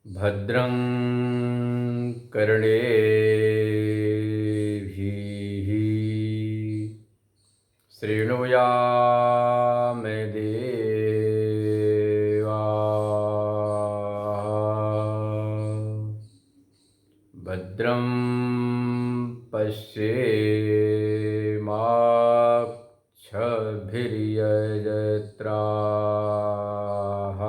भद्रं कर्णेभिः शृणुयाम देवाः भद्रं पश्येमाक्षभिर्यजत्राः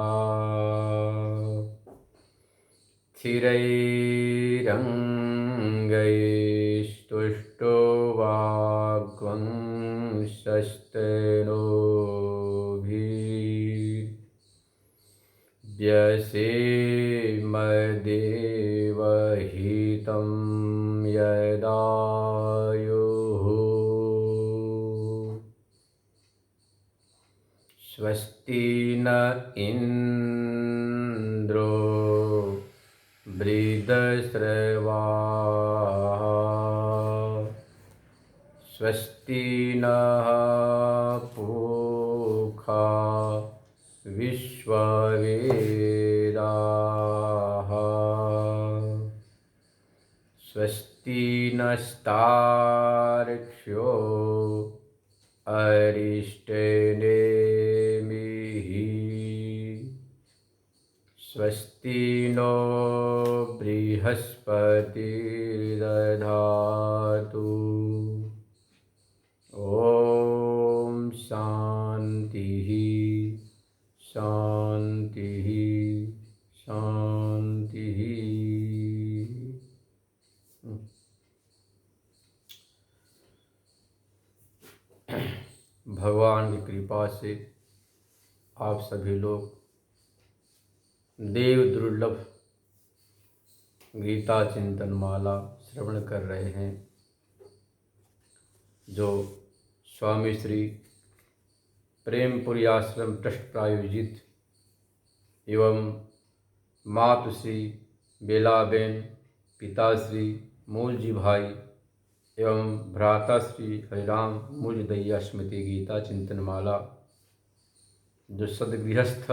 स्थिरैरङ्गैस्तुष्टुवाग्वंशस्तनूभिर्व्यसेमदेवहितं यदायुः स्वस्ति न इन्द्रो वृद्धश्रवाः स्वस्ति नः पूषा विश्ववेदाः स्वस्ति नस्तार्क्ष्यो अरिष्टनेमिः स्वस्ति नो बृहस्पतिर्दधातु ॐ शान्तिः शान्तिः शान्तिः। भगवान की कृपा से आप सभी लोग देव दुर्लभ गीता चिंतन माला श्रवण कर रहे हैं, जो स्वामी श्री प्रेमपुरी आश्रम ट्रस्ट प्रायोजित एवं मातुश्री बेलाबेन, पिताश्री मूलजी भाई एवं भ्राताश्री हरिराम मूलदैया स्मृति गीता चिंतन माला, जो सदगृहस्थ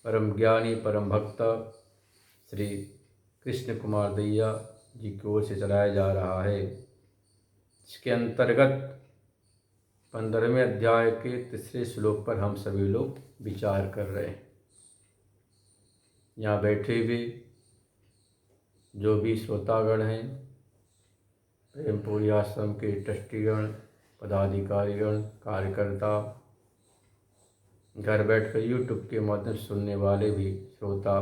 परम ज्ञानी परम भक्त श्री कृष्ण कुमार दैया जी की ओर से चलाया जा रहा है। इसके अंतर्गत 15वें अध्याय के तीसरे श्लोक पर हम सभी लोग विचार कर रहे हैं। यहाँ बैठे हुए जो भी श्रोतागण हैं, प्रेमपुरी आश्रम के ट्रस्टीगण, पदाधिकारीगण, कार्यकर्ता, घर बैठकर यूट्यूब के माध्यम से सुनने वाले भी श्रोता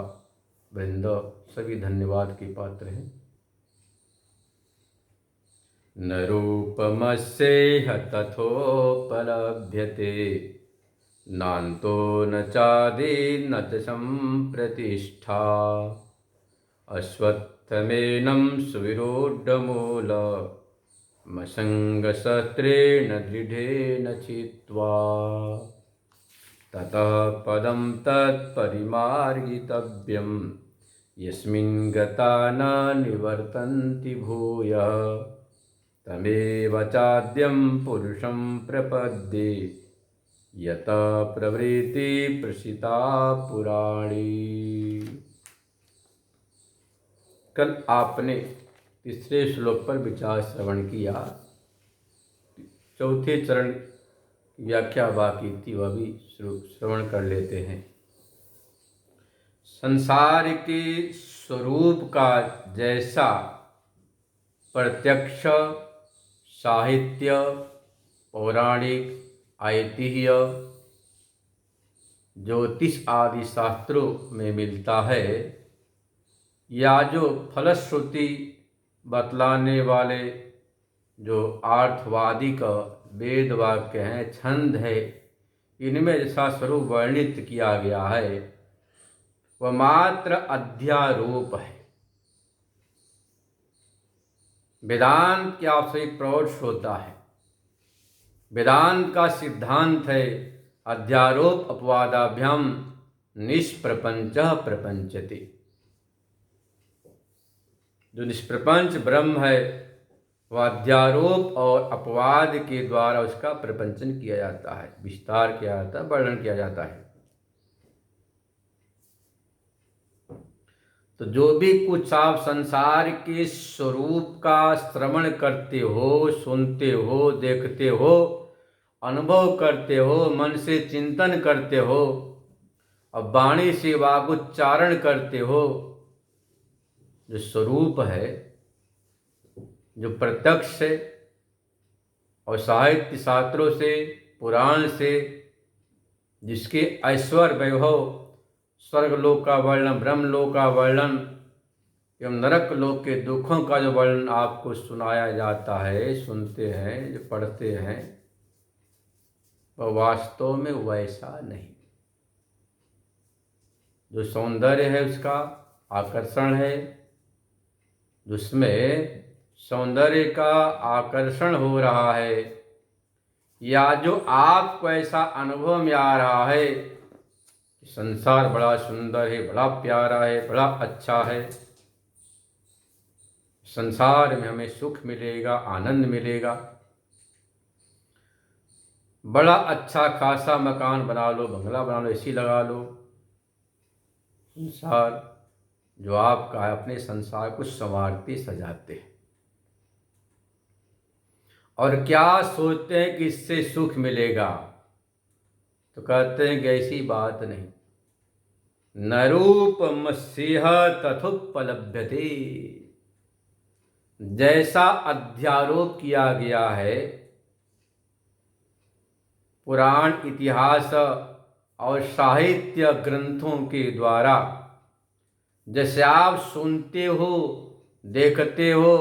वृंद, सभी धन्यवाद के पात्र हैं। न रूपमस्येह तथोपलभ्यते, नान्तो न चादि न च सम्प्रतिष्ठा, अश्वत्थमेनं सुविरूढमूलमसङ्गशस्त्रेण दृढेन चित्वा, ततः पदं तत्परिमार्गितव्यं, यस्मिन् गता न निवर्तन्ति भूयः, तमेव चाद्यं पुरुषं प्रपद्ये, यतः प्रवृत्ति प्रसिता पुराणी। कल आपने तीसरे श्लोक पर विचार श्रवण किया। चौथे चरण की व्याख्या बाकी थी, वह भी श्रवण कर लेते हैं। संसार के स्वरूप का जैसा प्रत्यक्ष साहित्य, पौराणिक, ऐतिह्य, ज्योतिष आदि शास्त्रों में मिलता है, या जो फलश्रुति बतलाने वाले जो आर्थवादी का वेद वाक्य हैं, छंद है, इनमें जैसा स्वरूप वर्णित किया गया है, वह मात्र अध्यारोप है। वेदांत क्या आपसे प्रौढ़ होता है। वेदांत का सिद्धांत है अध्यारोप अपवादाभ्याम निष्प्रपंच प्रपंचते। जो निष्प्रपंच ब्रह्म है वह अध्यारोप और अपवाद के द्वारा उसका प्रपंचन किया जाता है, विस्तार किया जाता है, वर्णन किया जाता है। तो जो भी कुछ आप संसार के स्वरूप का श्रवण करते हो, सुनते हो, देखते हो, अनुभव करते हो, मन से चिंतन करते हो और वाणी से वागुच्चारण करते हो, जो स्वरूप है, जो प्रत्यक्ष है और साहित्य शास्त्रों से, पुराण से, जिसके ऐश्वर्य वैभव, स्वर्गलोक का वर्णन, ब्रह्मलोक का वर्णन एवं नरक लोक के दुखों का जो वर्णन आपको सुनाया जाता है, सुनते हैं, जो पढ़ते हैं, वह वास्तव में वैसा नहीं। जो सौंदर्य है उसका आकर्षण है, जिसमें सौंदर्य का आकर्षण हो रहा है, या जो आपको ऐसा अनुभव में आ रहा है कि संसार बड़ा सुंदर है, बड़ा प्यारा है, बड़ा अच्छा है, संसार में हमें सुख मिलेगा, आनंद मिलेगा, बड़ा अच्छा खासा मकान बना लो, बंगला बना लो, एसी लगा लो, संसार जो आपका है, अपने संसार को संवारते सजाते हैं और क्या सोचते हैं कि इससे सुख मिलेगा, तो कहते हैं कि ऐसी बात नहीं। न रूपमस्येह तथोपलभ्यते, जैसा अध्यारोप किया गया है पुराण, इतिहास और साहित्य ग्रंथों के द्वारा, जैसे आप सुनते हो, देखते हो,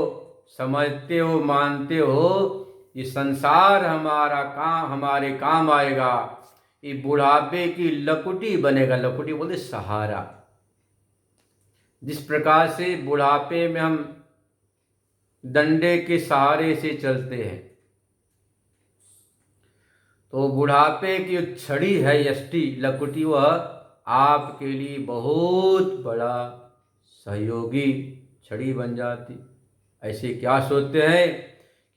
समझते हो, मानते हो, ये संसार हमारे काम आएगा, ये बुढ़ापे की लकुटी बनेगा, लकुटी बोलते सहारा। जिस प्रकार से बुढ़ापे में हम डंडे के सहारे से चलते हैं, तो बुढ़ापे की जो छड़ी है, यष्टि, लकुटी, वह आपके लिए बहुत बड़ा सहयोगी छड़ी बन जाती। ऐसे क्या सोचते हैं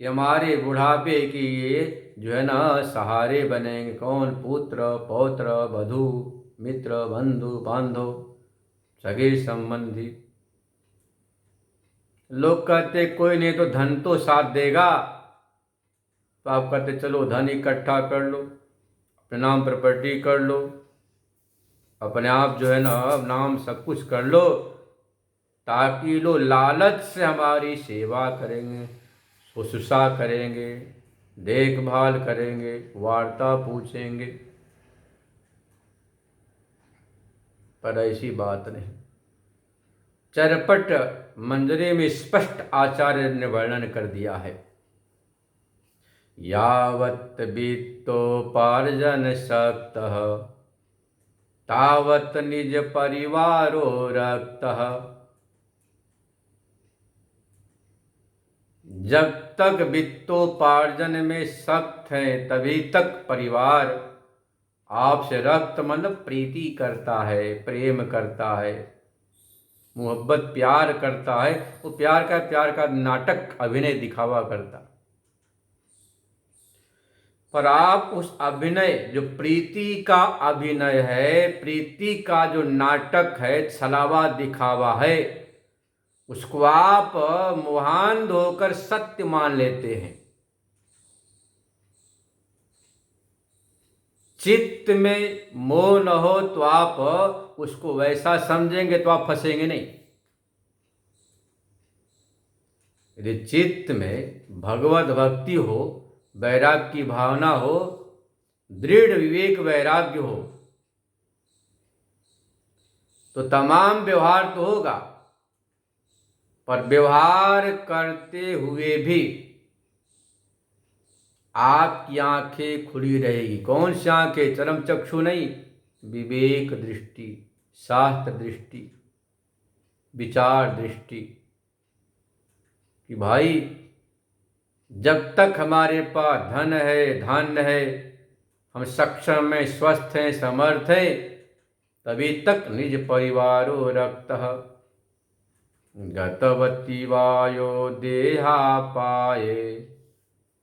कि हमारे बुढ़ापे के ये जो है ना सहारे बनेंगे कौन? पुत्र, पौत्र, वधू, मित्र, बंधु, बांधव, सगे संबंधी। लोग कहते कोई नहीं तो धन तो साथ देगा, तो आप कहते चलो धन इकट्ठा कर लो, अपने नाम प्रॉपर्टी कर लो, अपने आप जो है ना नाम सब कुछ कर लो, ताकि लोग लालच से हमारी सेवा करेंगे, शुश्रूषा करेंगे, देखभाल करेंगे, वार्ता पूछेंगे। पर ऐसी बात नहीं। चरपट मंजरे में स्पष्ट आचार्य ने वर्णन कर दिया है, यावत् वित्तोपार्जन शक्तः तावत् निज परिवारो रक्तः। जब तक वित्तोपार्जन में सख्त है तभी तक परिवार आपसे रक्त मतलब प्रीति करता है, प्रेम करता है, मोहब्बत प्यार करता है। वो प्यार का नाटक, अभिनय, दिखावा करता। पर आप उस अभिनय, जो प्रीति का अभिनय है, प्रीति का जो नाटक है, छलावा दिखावा है, उसको आप मोहान्ध होकर सत्य मान लेते हैं। चित्त में मोह न हो तो आप उसको वैसा समझेंगे तो आप फंसेंगे नहीं। यदि चित्त में भगवत भक्ति हो, वैराग्य की भावना हो, दृढ़ विवेक वैराग्य हो, तो तमाम व्यवहार तो होगा, पर व्यवहार करते हुए भी आपकी आंखें खुली रहेगी। कौन सी आंखें? चरम चक्षु नहीं, विवेक दृष्टि, शास्त्र दृष्टि, विचार दृष्टि, कि भाई जब तक हमारे पास धन है, धान्य है, हम सक्षम हैं, स्वस्थ हैं, समर्थ हैं, तभी तक निज परिवारो रक्तः, गतवती वायो देहापाये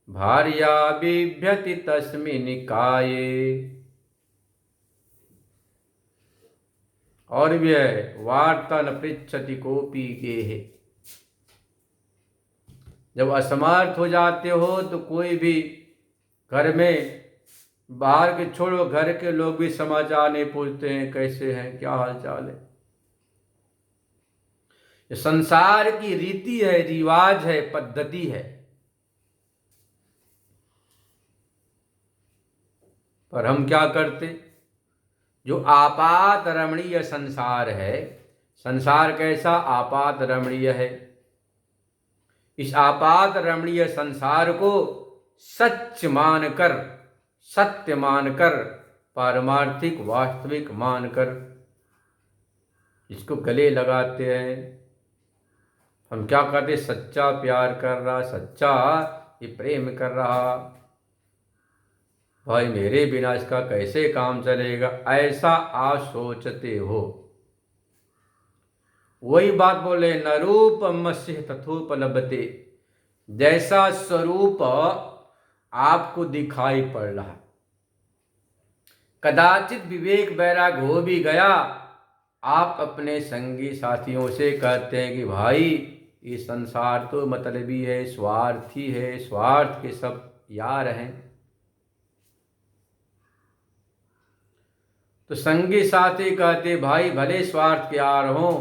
भार्या बिभ्यति तस्मिन् काये। और भी है, वार्ता न पृच्छति कोपी गेहे। जब असमर्थ हो जाते हो तो कोई भी घर में, बाहर के छोड़ो, घर के लोग भी समाचार नहीं पूछते हैं कैसे हैं, क्या हाल चाल है। ये संसार की रीति है, रिवाज है, पद्धति है। पर हम क्या करते, जो आपात रमणीय संसार है, संसार कैसा आपात रमणीय है, इस आपात रमणीय संसार को सच मानकर, सत्य मानकर, पारमार्थिक वास्तविक मानकर इसको गले लगाते हैं। हम क्या कहते, सच्चा प्यार कर रहा, सच्चा ये प्रेम कर रहा, भाई मेरे बिना इसका कैसे काम चलेगा, ऐसा आप सोचते हो। वही बात बोले, न रूपमस्य तथोपलभते। जैसा स्वरूप आपको दिखाई पड़ रहा, कदाचित विवेक वैराग हो भी गया, आप अपने संगी साथियों से कहते हैं कि भाई ये संसार तो मतलबी है, स्वार्थी है, स्वार्थ के सब यार हैं। तो संगी साथी कहते भाई भले स्वार्थ के यार हों,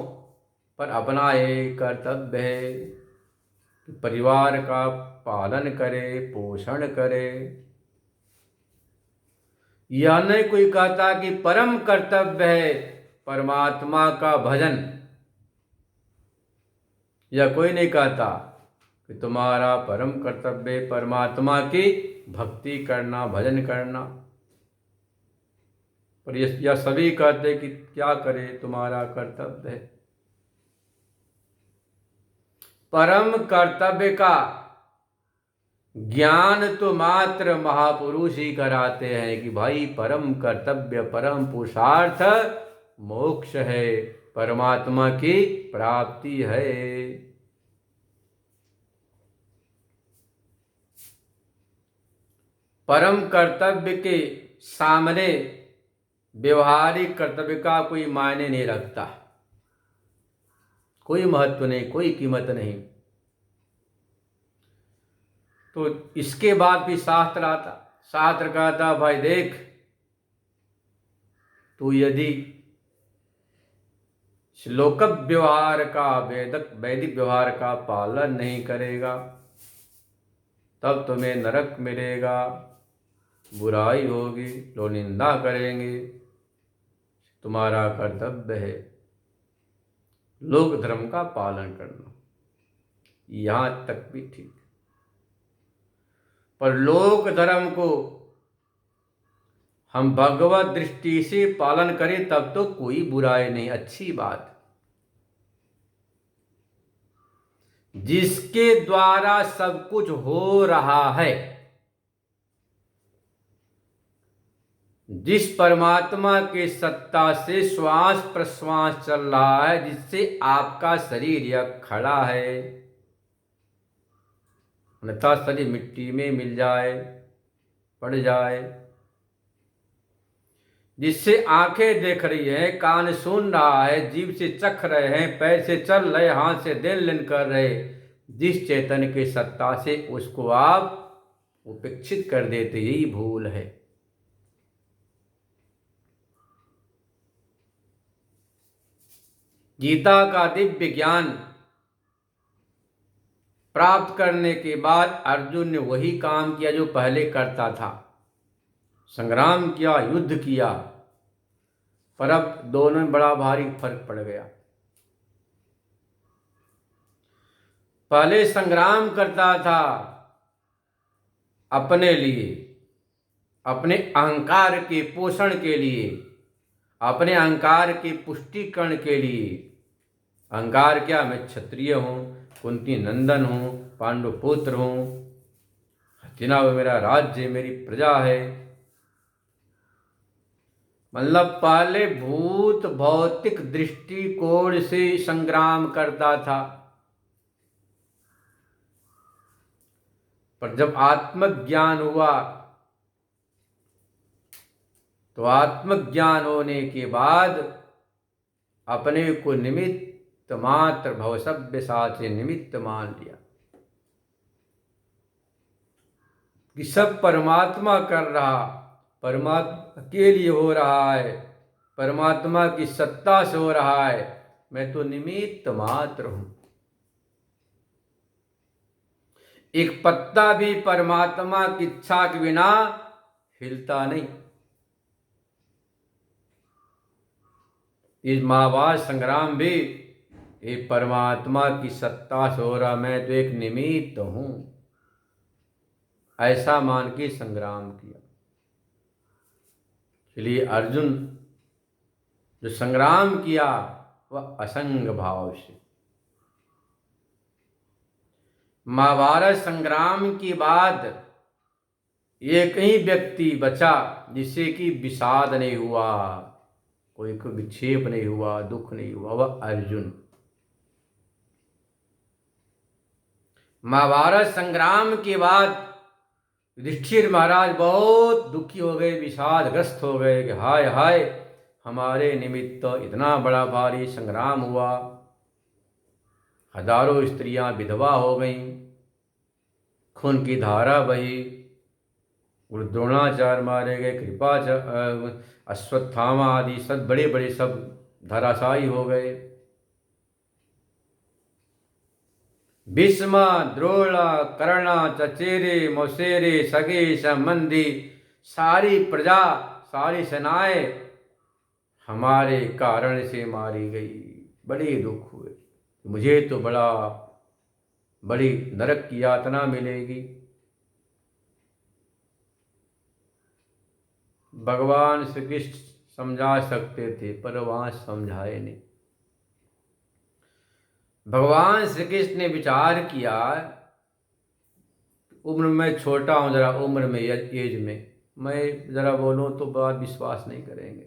पर अपना एक कर्तव्य है कि परिवार का पालन करे, पोषण करे। यह नहीं कोई कहता कि परम कर्तव्य है परमात्मा का भजन, यह कोई नहीं कहता कि तुम्हारा परम कर्तव्य परमात्मा की भक्ति करना, भजन करना। पर यह सभी कहते कि क्या करे, तुम्हारा कर्तव्य है। परम कर्तव्य का ज्ञान तो मात्र महापुरुष ही कराते हैं कि भाई परम कर्तव्य, परम पुरुषार्थ मोक्ष है, परमात्मा की प्राप्ति है। परम कर्तव्य के सामने व्यवहारिक कर्तव्य का कोई मायने नहीं रखता, कोई महत्व नहीं, कोई कीमत नहीं। तो इसके बाद भी शास्त्र आता, शास्त्र कहता भाई देख, तू यदि श्लोक व्यवहार का, वैदिक व्यवहार का पालन नहीं करेगा, तब तुम्हें नरक मिलेगा, बुराई होगी, लोग निंदा करेंगे। तुम्हारा कर्तव्य है लोक धर्म का पालन करना, यहां तक भी ठीक। पर लोक धर्म को हम भगवत दृष्टि से पालन करें तब तो कोई बुराई नहीं, अच्छी बात। जिसके द्वारा सब कुछ हो रहा है, जिस परमात्मा के सत्ता से श्वास प्रश्वास चल रहा है, जिससे आपका शरीर यह खड़ा है, अन्यथा शरीर मिट्टी में मिल जाए, पड़ जाए, जिससे आंखें देख रही है, कान सुन रहा है, जीभ से चख रहे हैं, पैर से चल रहे, हाथ से देन लेन कर रहे, जिस चेतन के सत्ता से उसको आप उपेक्षित कर देते, यही भूल है। गीता का दिव्य ज्ञान प्राप्त करने के बाद अर्जुन ने वही काम किया जो पहले करता था, संग्राम किया, युद्ध किया, पर अब दोनों में बड़ा भारी फर्क पड़ गया। पहले संग्राम करता था अपने लिए, अपने अहंकार के पोषण के लिए, अपने अहंकार के पुष्टिकरण के लिए। अहंकार क्या, मैं क्षत्रिय हूं, कुंती नंदन हूं, पांडु पुत्र हूं, हस्तिनापुर मेरा राज्य, मेरी प्रजा है, मतलब पहले भूत भौतिक दृष्टिकोण से संग्राम करता था, पर जब आत्मज्ञान हुआ तो आत्मज्ञान होने के बाद अपने को निमित्त मात्र भवसभ्य साचे निमित्त मान लिया कि सब परमात्मा कर रहा, परमात्मा के लिए हो रहा है, परमात्मा की सत्ता से हो रहा है, मैं तो निमित्त मात्र हूं। एक पत्ता भी परमात्मा की इच्छा के बिना हिलता नहीं। इस महाभारत संग्राम भी ये परमात्मा की सत्ता से हो रहा, मैं तो एक निमित्त हूं, ऐसा मान के संग्राम किया। इसलिए अर्जुन जो संग्राम किया वह असंग भाव से। महाभारत संग्राम के बाद एक ही व्यक्ति बचा जिसे कि विषाद नहीं हुआ, कोई विक्षेप नहीं हुआ, दुख नहीं हुआ, वह अर्जुन। महाभारत संग्राम के बाद युधिष्ठिर महाराज बहुत दुखी हो गए, विषादग्रस्त हो गए कि हाय हाय, हमारे निमित्त इतना बड़ा भारी संग्राम हुआ, हजारों स्त्रियां विधवा हो गईं, खून की धारा बही, गुरु द्रोणाचार्य मारे गए, कृपाचार्य, अश्वत्थामा आदि सब बड़े बड़े सब धराशायी हो गए। भीष्म, द्रोण, कर्ण, चचेरे, मौसेरे, सगे संबंधी, सारी प्रजा, सारी सेनाएं हमारे कारण से मारी गई। बड़े दुख हुए, मुझे तो बड़ी नरक की यातना मिलेगी। भगवान श्री कृष्ण समझा सकते थे पर वहां समझाए नहीं। भगवान श्री कृष्ण ने विचार किया, उम्र में छोटा हूं, जरा उम्र में एज में मैं जरा बोलूं तो बात विश्वास नहीं करेंगे।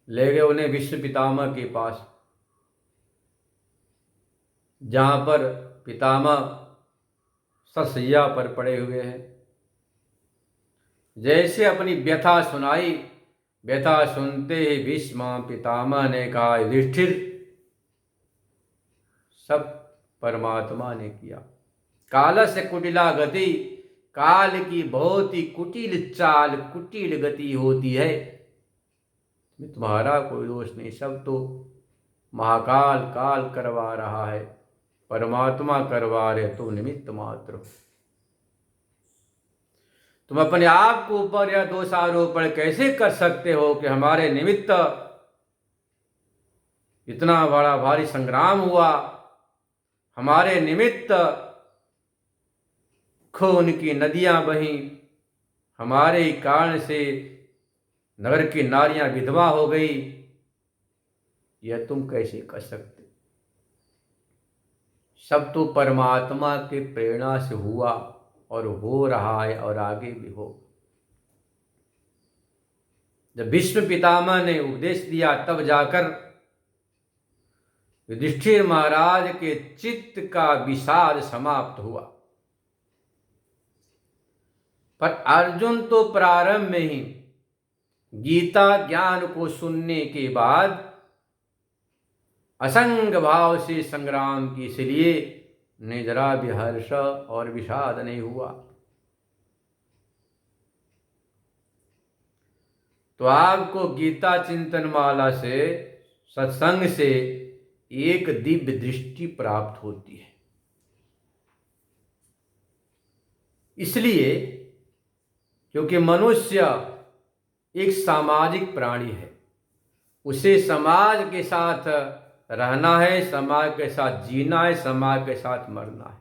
ले गए उन्हें विश्व पितामह के पास, जहां पर पितामह ससैया पर पड़े हुए हैं। जैसे अपनी व्यथा सुनाई, व्यथा सुनते ही भीष्म पितामह ने कहा, युधिष्ठिर, सब परमात्मा ने किया। काल से कुटिला गति, काल की बहुत ही कुटिल चाल, कुटिल गति होती है। तुम्हारा कोई दोष नहीं, सब तो महाकाल काल करवा रहा है, परमात्मा करवा रहे, तो निमित्त मात्र। तुम अपने आप को ऊपर या दोषारोपण कैसे कर सकते हो कि हमारे निमित्त इतना बड़ा भारी संग्राम हुआ, हमारे निमित्त खून की नदियां बहीं, हमारे कारण से नगर की नारियां विधवा हो गई, यह तुम कैसे कर सकते? सब तो परमात्मा के प्रेरणा से हुआ और हो रहा है और आगे भी हो। जब भीष्म पितामह ने उपदेश दिया तब जाकर युधिष्ठिर महाराज के चित्त का विषाद समाप्त हुआ। पर अर्जुन तो प्रारंभ में ही गीता ज्ञान को सुनने के बाद असंग भाव से संग्राम की, इसलिए ने जरा भी हर्ष और विषाद नहीं हुआ। तो आपको गीता चिंतन माला से, सत्संग से एक दिव्य दृष्टि प्राप्त होती है। इसलिए क्योंकि मनुष्य एक सामाजिक प्राणी है, उसे समाज के साथ रहना है, समाज के साथ जीना है, समाज के साथ मरना है।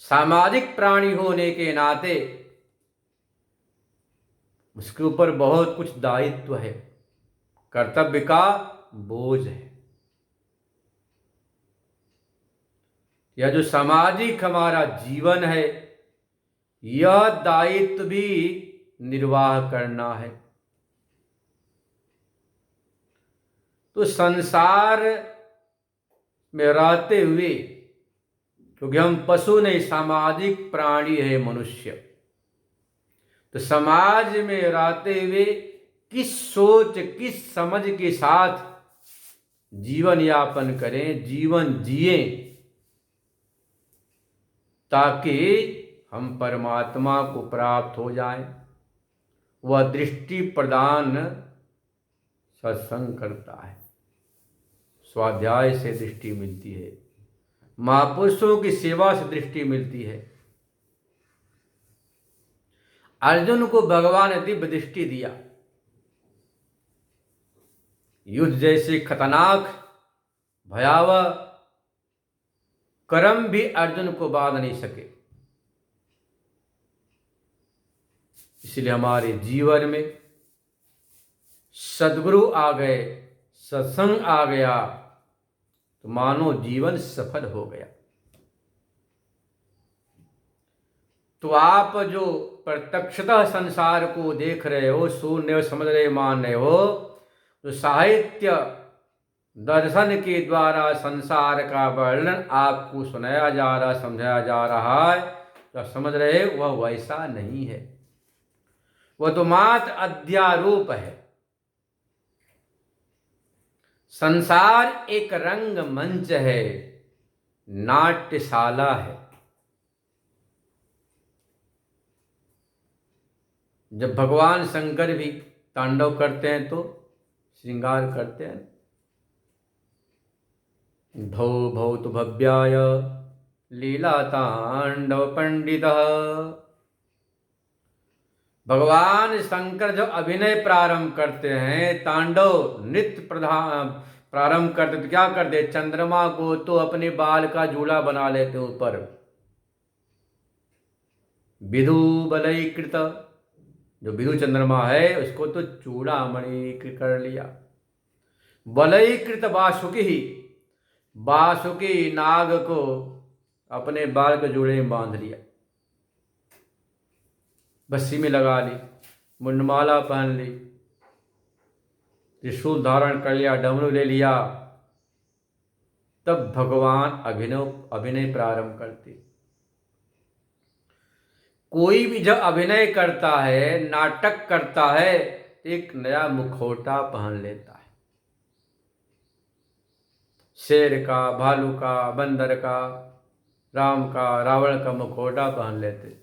सामाजिक प्राणी होने के नाते उसके ऊपर बहुत कुछ दायित्व है, कर्तव्य का बोझ है। यह जो सामाजिक हमारा जीवन है, यह दायित्व भी निर्वाह करना है। तो संसार में रहते हुए, क्योंकि हम पशु नहीं, सामाजिक प्राणी है मनुष्य, तो समाज में रहते हुए किस सोच किस समझ के साथ जीवन यापन करें, जीवन जिए, ताकि हम परमात्मा को प्राप्त हो जाएं। वह दृष्टि प्रदान सत्संग करता है। स्वाध्याय से दृष्टि मिलती है, महापुरुषों की सेवा से दृष्टि मिलती है। अर्जुन को भगवान ने दिव्य दृष्टि दिया। युद्ध जैसे खतरनाक भयावह कर्म भी अर्जुन को बांध नहीं सके। इसलिए हमारे जीवन में सद्गुरु आ गए, सत्संग आ गया, तो मानो जीवन सफल हो गया। तो आप जो प्रत्यक्षतः संसार को देख रहे हो, सुन रहे हो, समझ रहे, मान रहे हो, तो साहित्य दर्शन के द्वारा संसार का वर्णन आपको सुनाया जा रहा, समझाया जा रहा है, तो समझ रहे वह वैसा नहीं है। वह तो मात्र अध्यारोप है। संसार एक रंग मंच है, नाट्यशाला है। जब भगवान शंकर भी तांडव करते हैं तो श्रृंगार करते हैं। धौ भौत भव्याय लीला तांडव पंडित। भगवान शंकर जब अभिनय प्रारंभ करते हैं, तांडव नृत्य प्रारंभ करते, तो क्या करते? चंद्रमा को तो अपने बाल का झूला बना लेते ऊपर। विधु बलैकृत, जो विधु चंद्रमा है उसको तो चूड़ामणि कर लिया। बलैकृत वासुकी, वासुकी नाग को अपने बाल के जूड़े में बांध लिया, बस्सी में लगा ली, मुंडमाला पहन ली, त्रिशूल धारण कर लिया, डमरू ले लिया। तब भगवान अभिनय प्रारंभ करते। कोई भी जब अभिनय करता है, नाटक करता है, एक नया मुखौटा पहन लेता है। शेर का, भालू का, बंदर का, राम का, रावण का मुखौटा पहन लेते।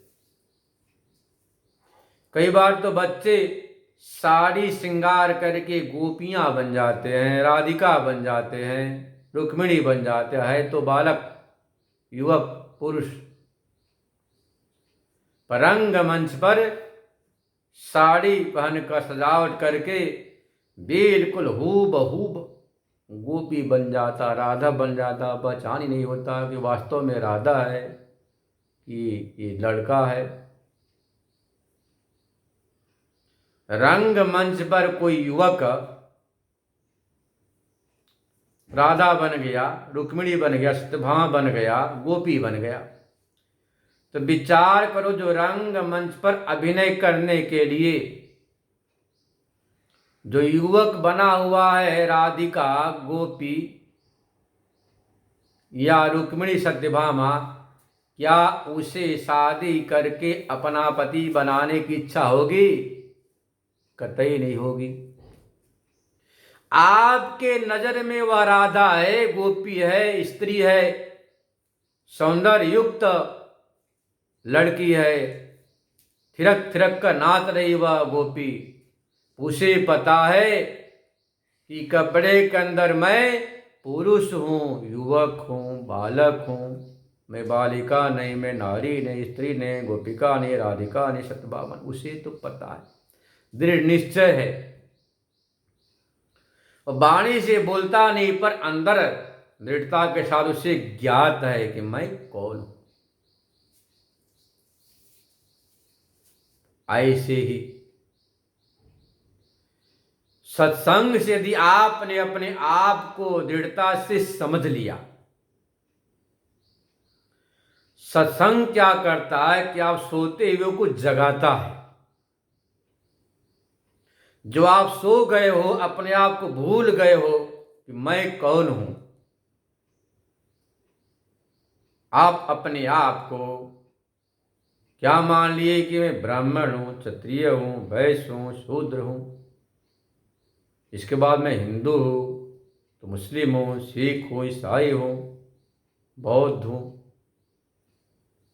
कई बार तो बच्चे साड़ी श्रृंगार करके गोपियां बन जाते हैं, राधिका बन जाते हैं, रुक्मिणी बन जाते हैं, तो बालक, युवक, पुरुष। पर रंग मंच पर साड़ी पहनकर सजावट करके बिल्कुल हूबहू गोपी बन जाता, राधा बन जाता। पहचान ही नहीं होता कि वास्तव में राधा है कि ये लड़का है। रंग मंच पर कोई युवक राधा बन गया, रुक्मिणी बन गया, सत्यभामा बन गया, गोपी बन गया, तो विचार करो, जो रंग मंच पर अभिनय करने के लिए जो युवक बना हुआ है, राधिका, गोपी या रुक्मिणी, सत्यभामा, क्या उसे शादी करके अपना पति बनाने की इच्छा होगी? कतई नहीं होगी। आपके नजर में वह राधा है, गोपी है, स्त्री है, सौंदर्य युक्त लड़की है, थिरक थिरक कर नाच रही वह गोपी। उसे पता है कि कपड़े के अंदर मैं पुरुष हूँ, युवक हूँ, बालक हूँ, मैं बालिका नहीं, मैं नारी नहीं, स्त्री नहीं, गोपिका नहीं, राधिका नहीं, सत्यभामा। उसे तो पता है, दृढ़ निश्चय है, और वाणी से बोलता नहीं, पर अंदर दृढ़ता के साथ उसे ज्ञात है कि मैं कौन हूं। ऐसे ही सत्संग से यदि आपने अपने आप को दृढ़ता से समझ लिया, सत्संग क्या करता है कि आप सोते हुए को जगाता है। जो आप सो गए हो, अपने आप को भूल गए हो कि मैं कौन हूं। आप अपने आप को क्या मान लिए कि मैं ब्राह्मण हूं, क्षत्रिय हूं, वैश्य हूं, शूद्र हूं। इसके बाद मैं हिंदू हूं, तो मुस्लिम हूं, सिख हूं, ईसाई हूं, बौद्ध हूं,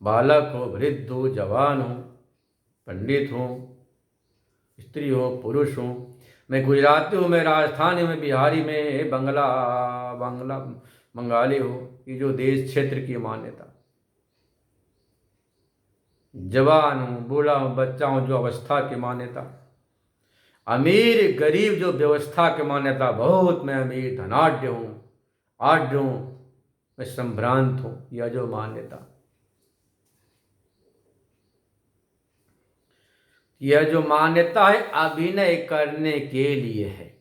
बालक हो, वृद्ध हो, जवान हूं, पंडित हूं, स्त्री हो, पुरुष हूं, मैं गुजराती हूं, मैं राजस्थानी हूं, मैं बिहारी में बंगला बांग्ला बंगाली हूं। ये जो देश क्षेत्र की मान्यता, जवान हूं, बूढ़ा हूं, बच्चा हूं, जो अवस्था की मान्यता, अमीर गरीब जो व्यवस्था की मान्यता, बहुत मैं अमीर धनाढ्य हूं, आढ्य हूं, मैं संभ्रांत हूं, यह जो मान्यता, यह जो मान्यता है अभिनय करने के लिए है।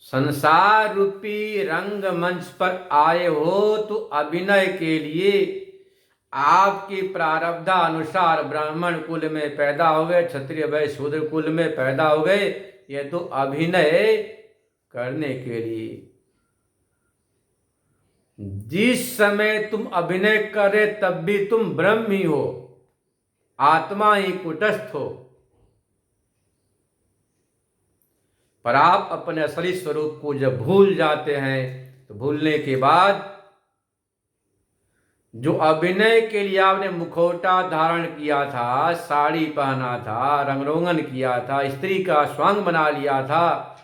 संसार रूपी रंगमंच पर आए हो तो अभिनय के लिए। आपकी प्रारब्धानुसार ब्राह्मण कुल में पैदा हो गए, क्षत्रिय वैश्य शूद्र कुल में पैदा हो गए, यह तो अभिनय करने के लिए। जिस समय तुम अभिनय करे तब भी तुम ब्रह्म ही हो, आत्मा ही कुटस्थ हो, पर आप अपने असली स्वरूप को जब भूल जाते हैं तो भूलने के बाद जो अभिनय के लिए आपने मुखौटा धारण किया था, साड़ी पहना था, रंगरोगन किया था, स्त्री का स्वांग बना लिया था,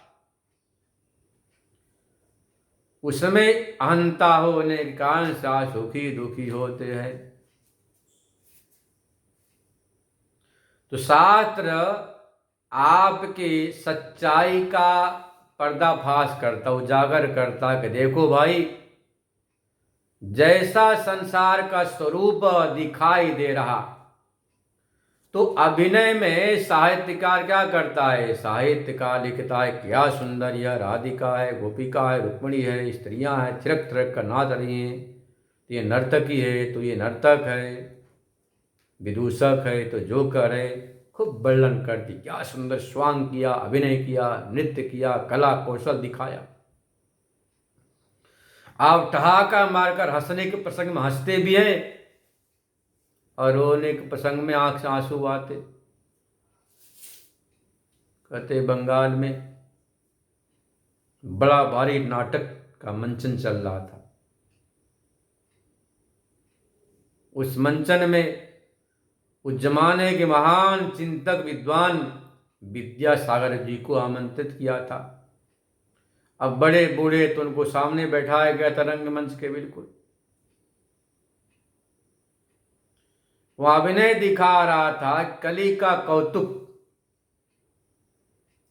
उसमें अहंता होने के कारण सा सुखी दुखी होते हैं। तो शास्त्र आपके सच्चाई का पर्दाफाश करता, उजागर करता कि देखो भाई, जैसा संसार का स्वरूप दिखाई दे रहा, तो अभिनय में साहित्यकार क्या करता है? साहित्यकार लिखता है क्या सुंदर यह राधिका है, गोपिका है, रुक्मिणी है, स्त्रियां हैं, थिरक थिरक कर नाच रही हैं, तो ये नर्तकी है, तो ये नर्तक है, विदूषक है, तो जोकर है, खूब वर्णन करती, क्या सुंदर स्वांग किया, अभिनय किया, नृत्य किया, कला कौशल दिखाया। आप ठहाका मारकर हंसने के प्रसंग में हंसते भी हैं और रोने के प्रसंग में आंख से आंसू आते। कहते बंगाल में बड़ा भारी नाटक का मंचन चल रहा था। उस मंचन में उस जमाने के महान चिंतक विद्वान विद्यासागर जी को आमंत्रित किया था। अब बड़े बूढ़े तो उनको सामने बैठाया गया था रंगमंच के बिल्कुल। वह अभिनय दिखा रहा था कली का कौतुक,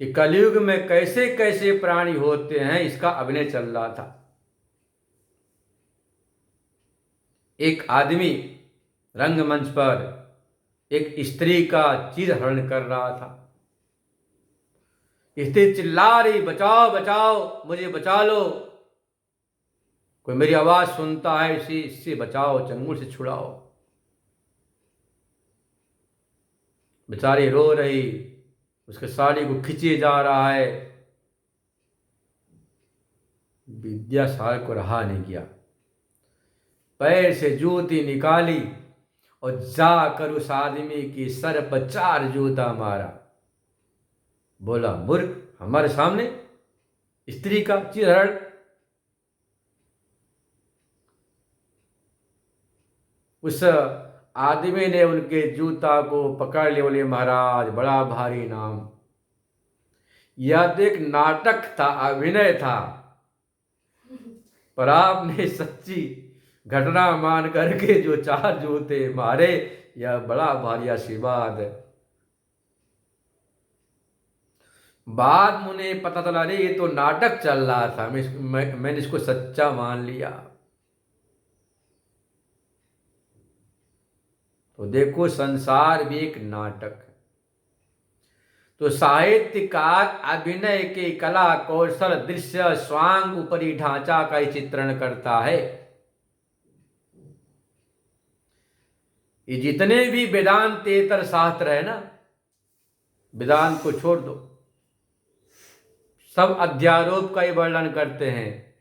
कि कलयुग में कैसे कैसे प्राणी होते हैं, इसका अभिनय चल रहा था। एक आदमी रंगमंच पर एक स्त्री का चीरहरण कर रहा था। स्त्री चिल्ला रही, बचाओ बचाओ, मुझे बचा लो, कोई मेरी आवाज सुनता है, इससे बचाओ, चंगुल से छुड़ाओ। बेचारी रो रही, उसके साड़ी को खींचे जा रहा है। विद्यासागर को रहा नहीं गया, पैर से जूती निकाली और जाकर उस आदमी की सर पर 4 जूता मारा। बोला, मूर्ख, हमारे सामने स्त्री का चीरहरण। उस आदमी ने उनके जूता को पकड़ लिया, बोले महाराज बड़ा भारी नाम। यह तो एक नाटक था, अभिनय था, पर आपने सच्ची घटना मान करके जो 4 जूते मारे, यह बड़ा भारी आशीर्वाद है। बाद मुझे पता चला, रे ये तो नाटक चल रहा था, मैंने इसको सच्चा मान लिया। तो देखो, संसार भी एक नाटक है। तो साहित्यकार अभिनय के कला कौशल, दृश्य, स्वांग, ऊपरी ढांचा का ही चित्रण करता है। ये जितने भी वेदांतेतर शास्त्र है ना, वेदांत को छोड़ दो, सब अध्यारोप का ही वर्णन करते हैं,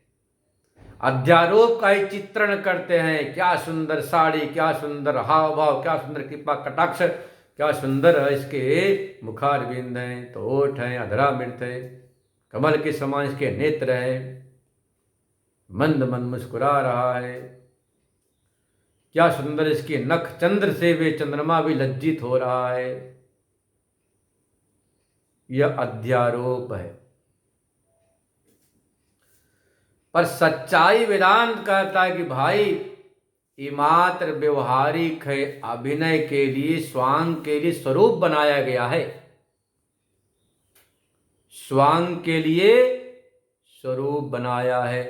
अध्यारोप का ही चित्रण करते हैं। क्या सुंदर साड़ी, क्या सुंदर हाव भाव, क्या सुंदर कृपा कटाक्ष, क्या सुंदर है इसके मुखारविंद हैं, तो ओठ हैं, अधरा मृत है, कमल के समान इसके नेत्र हैं, मंद मंद मुस्कुरा रहा है, क्या सुंदर इसके नख, चंद्र से वे चंद्रमा भी लज्जित हो रहा है। यह अध्यारोप है। पर सच्चाई वेदांत कहता है कि भाई ये मात्र व्यवहारिक है, अभिनय के लिए, स्वांग के लिए स्वरूप बनाया गया है, स्वांग के लिए स्वरूप बनाया है,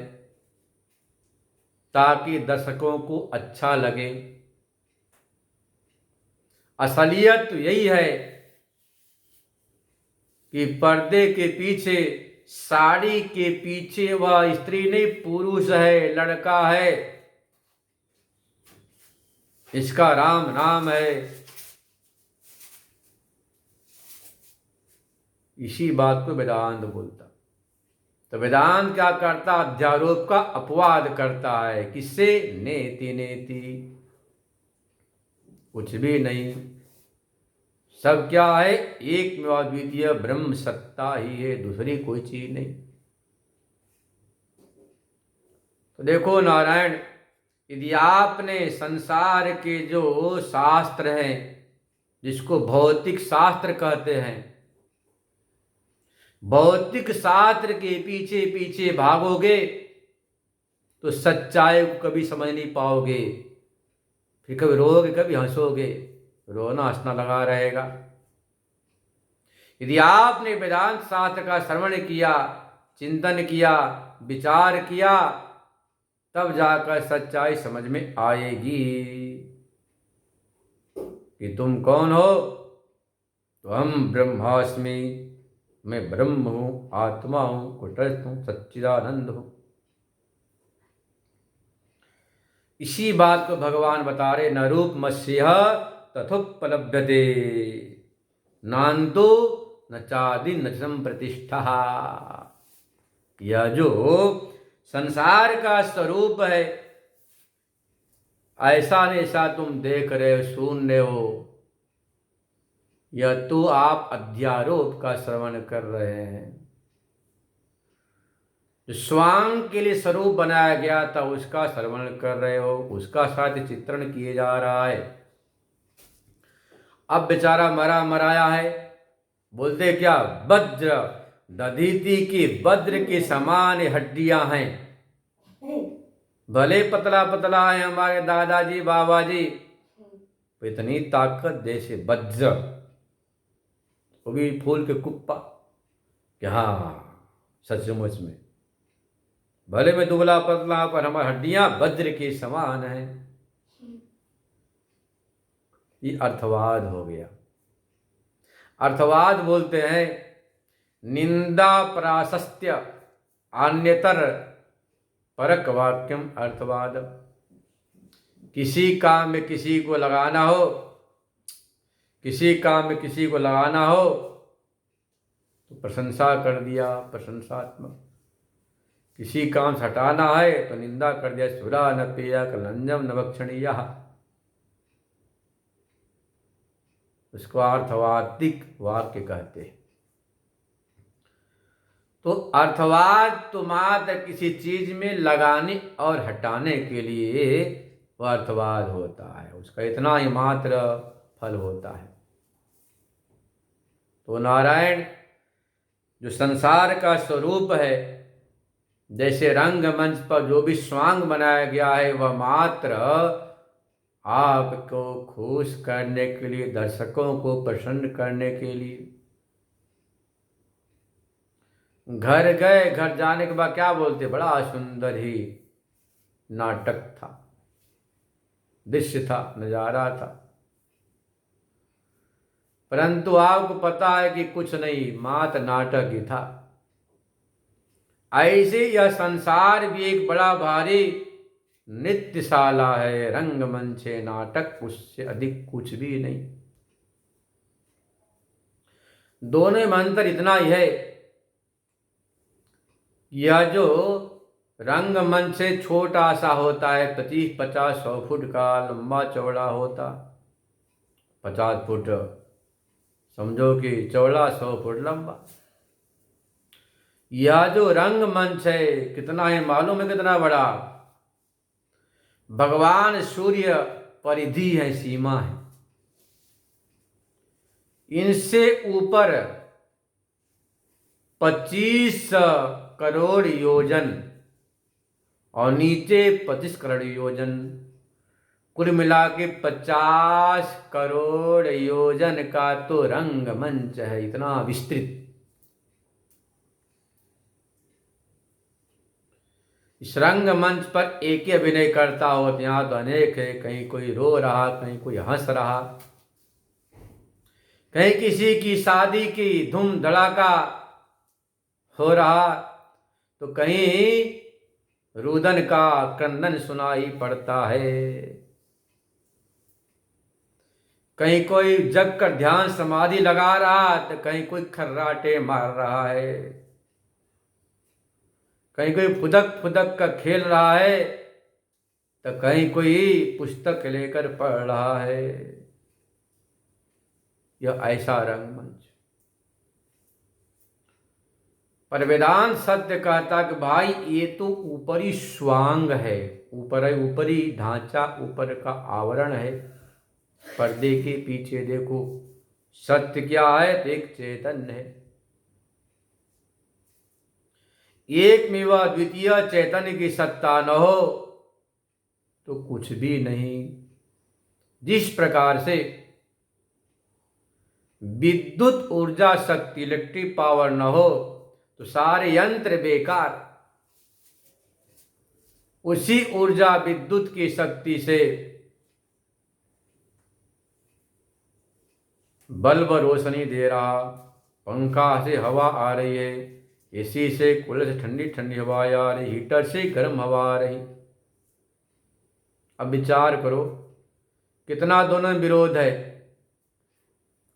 ताकि दर्शकों को अच्छा लगे। असलियत तो यही है कि पर्दे के पीछे, साड़ी के पीछे वह स्त्री नहीं, पुरुष है, लड़का है, इसका राम नाम है। इसी बात को वेदांत बोलता। तो वेदांत क्या करता? अध्यारोप का अपवाद करता है। किससे? नेति नेति, कुछ भी नहीं, सब क्या है? एक में अद्वितीय ब्रह्म सत्ता ही है, दूसरी कोई चीज नहीं। तो देखो नारायण, यदि आपने संसार के जो शास्त्र हैं, जिसको भौतिक शास्त्र कहते हैं, भौतिक शास्त्र के पीछे पीछे भागोगे तो सच्चाई को कभी समझ नहीं पाओगे। फिर कभी रोओगे, कभी हंसोगे, रोना हंसना लगा रहेगा। यदि आपने वेदांत शास्त्र का श्रवण किया, चिंतन किया, विचार किया, तब जाकर सच्चाई समझ में आएगी कि तुम कौन हो। तो हम ब्रह्मास्मि, मैं ब्रह्म हूं, आत्मा हूं, कुटस्थ हूं, सच्चिदानंद हूं। इसी बात को भगवान बता रहे, न रूपमस्य तथोपलभ्यते, नान्तो न चादि न संप्रतिष्ठा। यह जो संसार का स्वरूप है, ऐसा नहीं ऐसा तुम देख रहे हो, सुन रहे हो, यह तो आप अध्यारोप का श्रवण कर रहे हैं। जो स्वांग के लिए स्वरूप बनाया गया था, उसका श्रवण कर रहे हो, उसका साथ चित्रण किए जा रहा है। अब बेचारा मरा मराया है, बोलते क्या? वज्र दधीति की वज्र के समान हड्डियां हैं, भले पतला पतला है हमारे दादाजी बाबा जी, इतनी ताकत जैसे वज्र, वो भी फूल के कुप्पा। क्या सचमुच में, भले में दुबला पतला, पर हमारी हड्डियां वज्र के समान हैं। ये अर्थवाद हो गया। अर्थवाद बोलते हैं निंदा प्राशस्त्य अन्यतर परक वाक्यम अर्थवाद। किसी काम में किसी को लगाना हो, किसी काम में किसी को लगाना हो तो प्रशंसा कर दिया, प्रशंसात्मक। किसी काम से हटाना है तो निंदा कर दिया, सुरा न पेया कलंजम न भक्षणीय। उसको अर्थवादिक वाक्य कहते हैं। तो अर्थवाद तो मात्र किसी चीज में लगाने और हटाने के लिए वह अर्थवाद होता है, उसका इतना ही मात्र फल होता है। तो नारायण जो संसार का स्वरूप है, जैसे रंगमंच पर जो भी स्वांग बनाया गया है, वह मात्र आपको खुश करने के लिए, दर्शकों को प्रसन्न करने के लिए। घर गए, घर जाने के बाद क्या बोलते? बड़ा सुंदर ही नाटक था, दृश्य था, नजारा था। परंतु आपको पता है कि कुछ नहीं, मात्र नाटक ही था। ऐसे यह संसार भी एक बड़ा भारी नृत्यशाला है, रंगमंच है, नाटक, उससे अधिक कुछ भी नहीं। दोनों में अंतर इतना ही है, यह जो रंगमंच से छोटा सा होता है, 25-50-100 फुट का लंबा चौड़ा होता, 50 फुट समझो कि चौड़ा, 100 फुट लंबा। यह जो रंगमंच है कितना है मालूम है? कितना बड़ा? भगवान सूर्य परिधि है, सीमा है, इनसे ऊपर 25 करोड़ योजन और नीचे 25 करोड़ योजन, कुल मिला के 50 करोड़ योजन का तो रंगमंच है, इतना विस्तृत। इस रंगमंच पर एक ही अभिनय करता हो, यहाँ तो अनेक है, कहीं कोई रो रहा, कहीं कोई हंस रहा, कहीं किसी की शादी की धूम धड़ाका हो रहा, तो कहीं रुदन का क्रंदन सुनाई पड़ता है, कहीं कोई जग कर ध्यान समाधि लगा रहा, तो कहीं कोई खर्राटे मार रहा है, कहीं कोई फुदक फुदक का खेल रहा है, तो कहीं कोई पुस्तक लेकर पढ़ रहा है। यह ऐसा रंगमंच। पर वेदांत सत्य कहता कि भाई ये तो ऊपरी स्वांग है, ऊपरी ढांचा, ऊपर का आवरण है, पर्दे के पीछे देखो सत्य क्या है, तो एक चैतन्य है, एक में वह द्वितीय चैतन्य की सत्ता न हो तो कुछ भी नहीं। जिस प्रकार से विद्युत ऊर्जा शक्ति, इलेक्ट्रिक पावर न हो तो सारे यंत्र बेकार, उसी ऊर्जा विद्युत की शक्ति से बल्ब रोशनी दे रहा, पंखा से हवा आ रही है, एसी से, कूलर से ठंडी ठंडी हवा आ रही, हीटर से गर्म हवा आ रही। अब विचार करो कितना दोनों में विरोध है,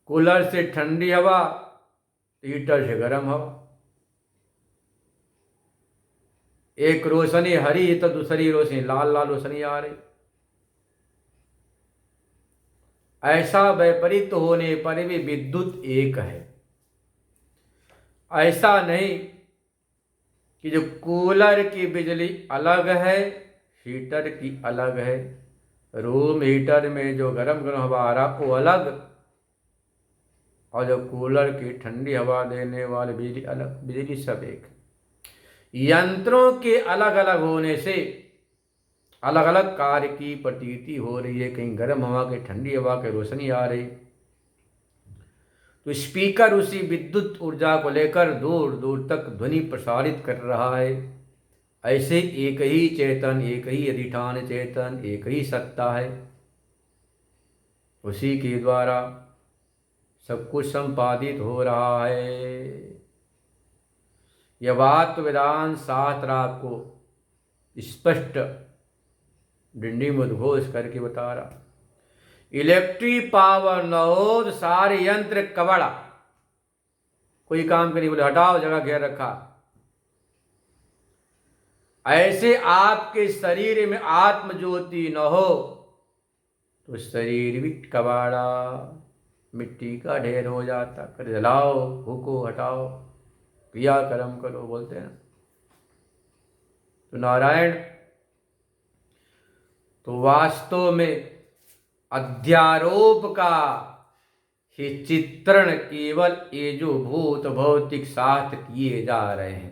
कूलर से ठंडी हवा, हीटर से गर्म हवा, एक रोशनी हरी तो दूसरी रोशनी लाल लाल रोशनी आ रही। ऐसा वैपरीत होने पर भी विद्युत एक है। ऐसा नहीं कि जो कूलर की बिजली अलग है, हीटर की अलग है, रूम हीटर में जो गर्म गर्म हवा आ रहा वो अलग, और जो कूलर की ठंडी हवा देने वाली बिजली अलग, बिजली सब एक। यंत्रों के अलग अलग होने से अलग अलग कार्य की प्रतीति हो रही है, कहीं गर्म हवा के, ठंडी हवा के, रोशनी आ रही, तो स्पीकर उसी विद्युत ऊर्जा को लेकर दूर दूर तक ध्वनि प्रसारित कर रहा है। ऐसे एक ही चेतन, एक ही अधिष्ठान चेतन, एक ही सत्ता है, उसी के द्वारा सब कुछ संपादित हो रहा है। यह बात तो वेदांत शास्त्र आपको स्पष्ट डिंडी में उद्घोष करके बता रहा। इलेक्ट्रिक पावर न हो तो सारे यंत्र कबड़ा, कोई काम के नहीं, बोले हटाओ, जगह घेर रखा। ऐसे आपके शरीर में आत्म ज्योति न हो तो शरीर भी कबाड़ा, मिट्टी का ढेर हो जाता। कर जलाओ, फूको, हटाओ, क्रिया कर्म करो, बोलते हैं ना। तो नारायण तो वास्तव में अध्यारोप का ही चित्रण केवल ये जो भूत भौतिक शास्त्र किए जा रहे हैं,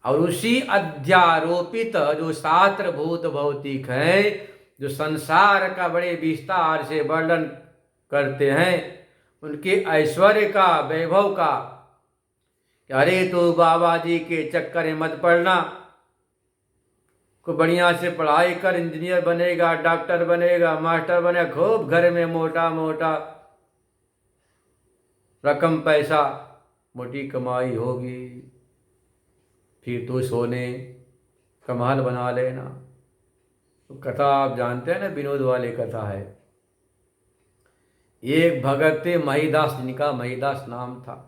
और उसी अध्यारोपित जो शास्त्र भूत भौतिक है, जो संसार का बड़े विस्तार से वर्णन करते हैं, उनके ऐश्वर्य का, वैभव का, अरे तो बाबा जी के चक्कर में मत पड़ना, को बढ़िया से पढ़ाई कर, इंजीनियर बनेगा, डॉक्टर बनेगा, मास्टर बनेगा, खूब घर में मोटा मोटा रकम पैसा, मोटी कमाई होगी, फिर तो सोने कमाल बना लेना। तो कथा आप जानते हैं ना, विनोद वाली कथा है, एक भगत थे महिदास, जिनका महिदास नाम था।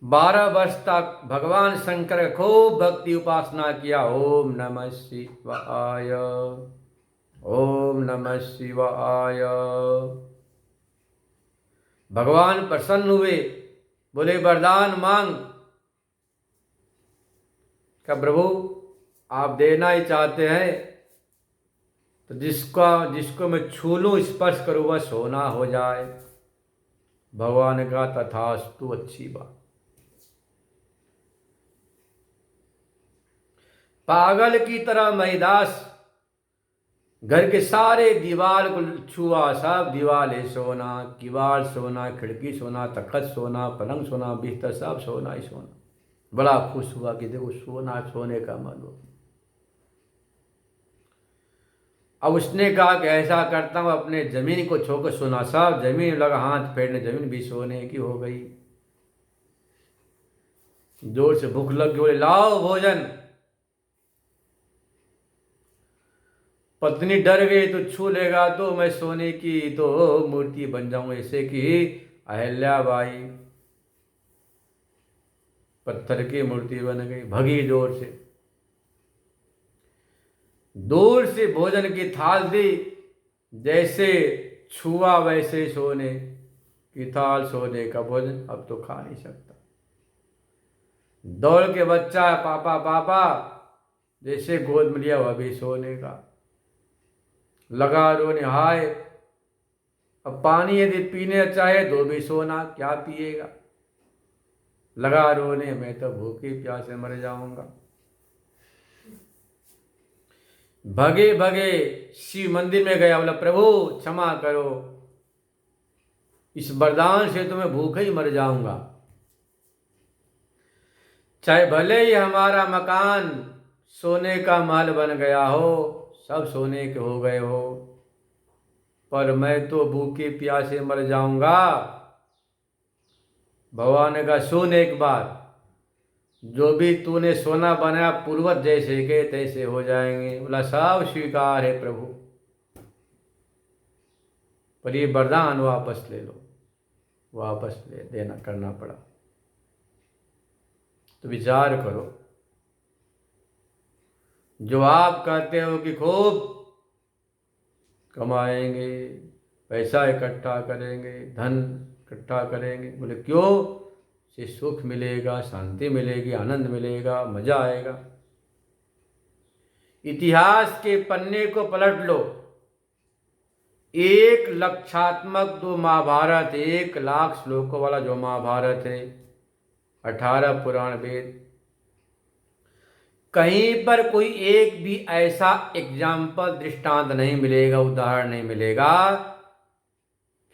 12 वर्ष तक भगवान शंकर खूब भक्ति उपासना किया। ओम नमः शिवाय, ओम नमः शिवाय। भगवान प्रसन्न हुए, बोले वरदान मांग। क्या प्रभु आप देना ही चाहते हैं तो जिसको मैं छू लूं, स्पर्श करूं, वह सोना हो जाए। भगवान का तथास्तु, अच्छी बात। पागल की तरह महिदास घर के सारे दीवार को छुआ, सब दीवारें सोना, किवाड़ सोना, खिड़की सोना, तखत सोना, पलंग सोना, बिस्तर सब सोना ही सोना। बड़ा खुश हुआ कि देखो सोना, सोने का मन हो। अब उसने कहा कि ऐसा करता हूं, अपने जमीन को छोकर सोना, सब जमीन लगा हाथ फेरने, जमीन भी सोने की हो गई। जोर से भूख लग गई, बोले लाओ भोजन। पत्नी डर गई, तो छू लेगा तो मैं सोने की तो मूर्ति बन जाऊं, ऐसे कि अहिल्याबाई पत्थर की मूर्ति बन गई। भगी जोर से, दूर से भोजन की थाल दी, जैसे छुआ वैसे सोने की थाल, सोने का भोजन। अब तो खा नहीं सकता। दौड़ के बच्चा पापा पापा, जैसे गोद में लिया, वह भी सोने का लगा रोने। हाय, अब पानी यदि पीने चाहे तो भी सोना, क्या पिएगा। लगा रोने, मैं तो भूखे प्यासे मर जाऊंगा। भगे भगे शिव मंदिर में गया, बोला प्रभु क्षमा करो, इस वरदान से तो मैं भूखे ही मर जाऊंगा। चाहे भले ही हमारा मकान सोने का महल बन गया हो, सब सोने के हो गए हो, पर मैं तो भूखे प्यासे मर जाऊंगा। भगवान ने कहा सुन एक बार, जो भी तूने सोना बनाया पूर्वज जैसे के तैसे हो जाएंगे। बोला सब स्वीकार है प्रभु, पर ये वरदान वापस ले लो। वापस ले देना करना पड़ा। तो विचार करो, जो आप कहते हो कि खूब कमाएंगे, पैसा इकट्ठा करेंगे, धन इकट्ठा करेंगे, बोले क्यों, से सुख मिलेगा, शांति मिलेगी, आनंद मिलेगा, मजा आएगा। इतिहास के पन्ने को पलट लो, 1 लक्षात्मक जो महाभारत, 1 लाख श्लोकों वाला जो महाभारत है, 18 पुराण वेद, कहीं पर कोई एक भी ऐसा एग्जाम्पल, दृष्टांत नहीं मिलेगा, उदाहरण नहीं मिलेगा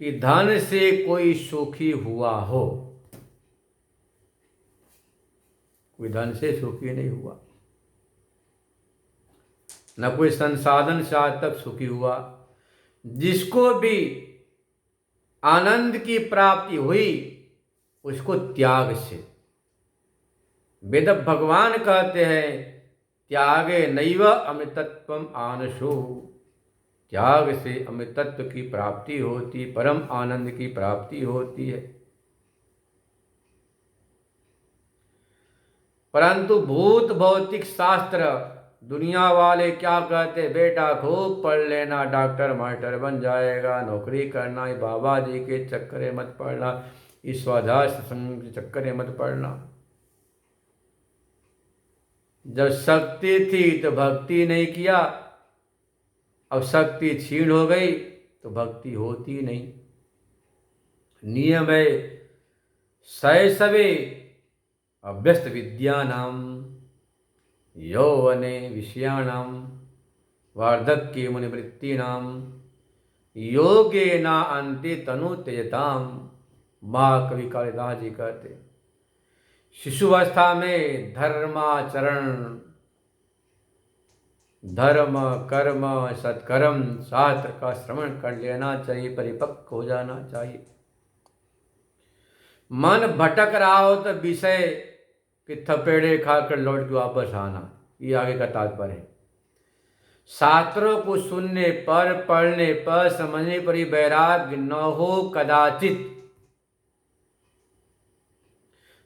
कि धन से कोई सुखी हुआ हो। कोई धन से सुखी नहीं हुआ, न कोई संसाधन से आज तक सुखी हुआ। जिसको भी आनंद की प्राप्ति हुई, उसको त्याग से। वेद भगवान कहते हैं त्यागे नैव अमृतत्वम आनशो, त्याग से अमृतत्व की प्राप्ति होती, परम आनंद की प्राप्ति होती है। परंतु भूत भौतिक शास्त्र दुनिया वाले क्या कहते, बेटा खूब पढ़ लेना, डॉक्टर मास्टर बन जाएगा, नौकरी करना, बाबा जी के चक्कर में मत पड़ना, इस स्वाध्याय संग के चक्कर में मत पड़ना। जब शक्ति थी तो भक्ति नहीं किया, अब शक्ति छीन हो गई तो भक्ति होती नहीं। नियम है शैशवे अभ्यस्त विद्यानाम, यौवने विषयाणाम, वार्धक्ये मुनिवृत्तीनाम, योगे ना अंते तनु त्यजताम। महाकवि कालिदास जी कहते, शिशुवस्था में धर्माचरण, धर्म कर्म सत्कर्म शास्त्र का श्रवण कर लेना चाहिए, परिपक्व हो जाना चाहिए। मन भटक रहा हो तो विषय के थपेड़े खाकर लौट के वापस आना, ये आगे का तात्पर्य है। शास्त्रों को सुनने पर, पढ़ने पर, समझने पर ही वैराग्य न हो कदाचित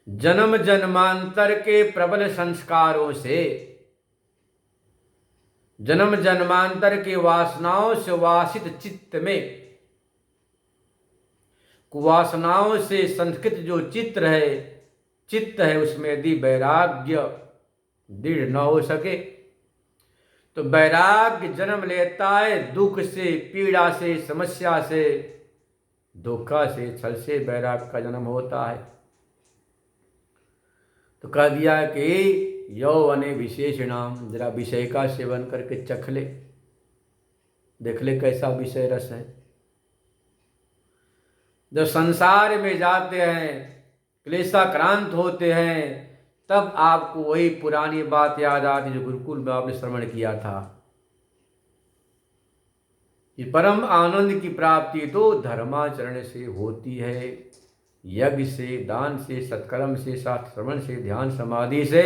जन्म जन्मांतर के प्रबल संस्कारों से, जन्म जन्मांतर के वासनाओं से वासित चित्त में, कुवासनाओं से संस्कृत जो चित्त है उसमें यदि वैराग्य दृढ़ न हो सके तो वैराग्य जन्म लेता है दुख से, पीड़ा से, समस्या से, धोखा से, छल से वैराग्य का जन्म होता है। तो कह दिया कि यौवने विशेषणाम, जरा विषय का सेवन करके चख ले, देख ले कैसा विषय रस है। जब संसार में जाते हैं, क्लेशाक्रांत होते हैं, तब आपको वही पुरानी बात याद आती जो गुरुकुल में आपने श्रवण किया था कि परम आनंद की प्राप्ति तो धर्माचरण से होती है, यज्ञ से, दान से, सत्कर्म से, शास्त्र श्रवण से, ध्यान समाधि से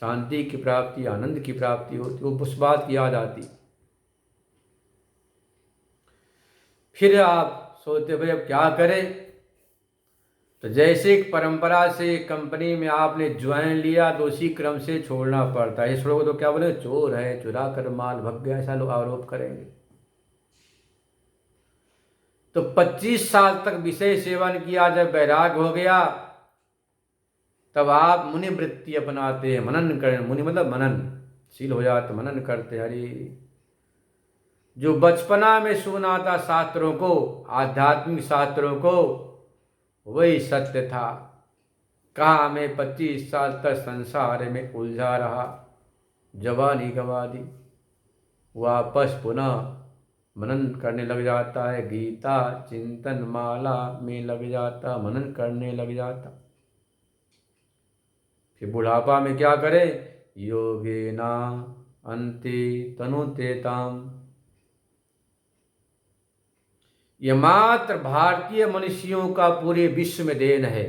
शांति की प्राप्ति, आनंद की प्राप्ति होती। वो उस बात की याद आती। फिर आप सोचते भाई अब क्या करें। तो जैसे एक परंपरा से कंपनी में आपने ज्वाइन लिया तो उसी क्रम से छोड़ना पड़ता है। छोड़ोगे तो क्या बोले, चोर है, चुरा कर माल भग गया, ऐसा लोग आरोप करेंगे। तो 25 साल तक विषय सेवन किया, जब वैराग हो गया तब आप मुनि वृत्ति अपनाते हैं, मनन करें। मुनि मतलब मननशील हो जाते, मनन करते। हरि जो बचपना में सुना था शास्त्रों को, आध्यात्मिक शास्त्रों को, वही सत्य था। कहा मैं 25 साल तक संसार में उलझा रहा, जवानी गंवा दी, वापस पुनः मनन करने लग जाता है, गीता चिंतन माला में लग जाता, मनन करने लग जाता। फिर बुढ़ापा में क्या करे, योगेना अन्ते तनुतेताम। ये मात्र भारतीय मनुष्यों का पूरे विश्व में देन है।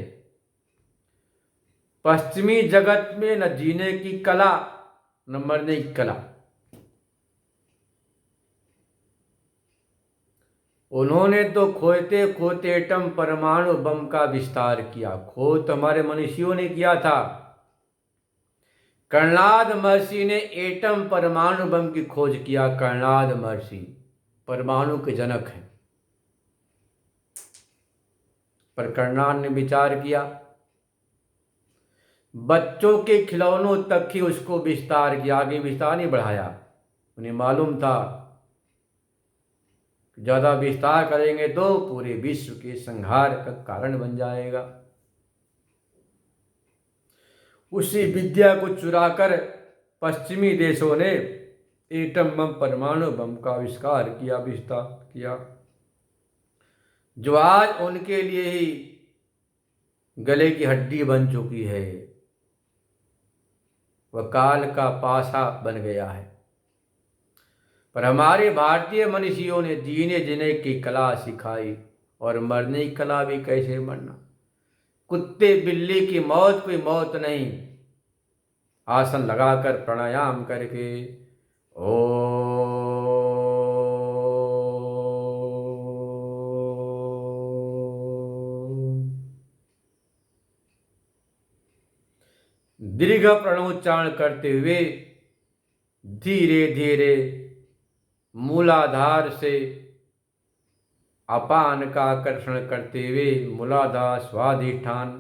पश्चिमी जगत में न जीने की कला न मरने की कला। उन्होंने तो खोते खोते एटम परमाणु बम का विस्तार किया। खोज हमारे मनुष्यों ने किया था। कर्णाद महर्षि ने एटम परमाणु बम की खोज किया। कर्णाद महर्षि परमाणु के जनक हैं। पर कर्णाद ने विचार किया, बच्चों के खिलौनों तक ही उसको विस्तार किया, आगे विस्तार नहीं बढ़ाया। उन्हें मालूम था ज्यादा विस्तार करेंगे तो पूरे विश्व के संहार का कारण बन जाएगा। उसी विद्या को चुराकर पश्चिमी देशों ने एटम बम परमाणु बम का आविष्कार किया, विस्तार किया, जो आज उनके लिए ही गले की हड्डी बन चुकी है। वह काल का पासा बन गया है। पर हमारे भारतीय मनीषियों ने जीने जीने की कला सिखाई, और मरने की कला भी कैसे मरना। कुत्ते बिल्ली की मौत कोई मौत नहीं। आसन लगाकर प्राणायाम करके ओ दीर्घ प्रणोच्चारण करते हुए धीरे धीरे मूलाधार से अपान का आकर्षण करते हुए मूलाधार स्वाधिष्ठान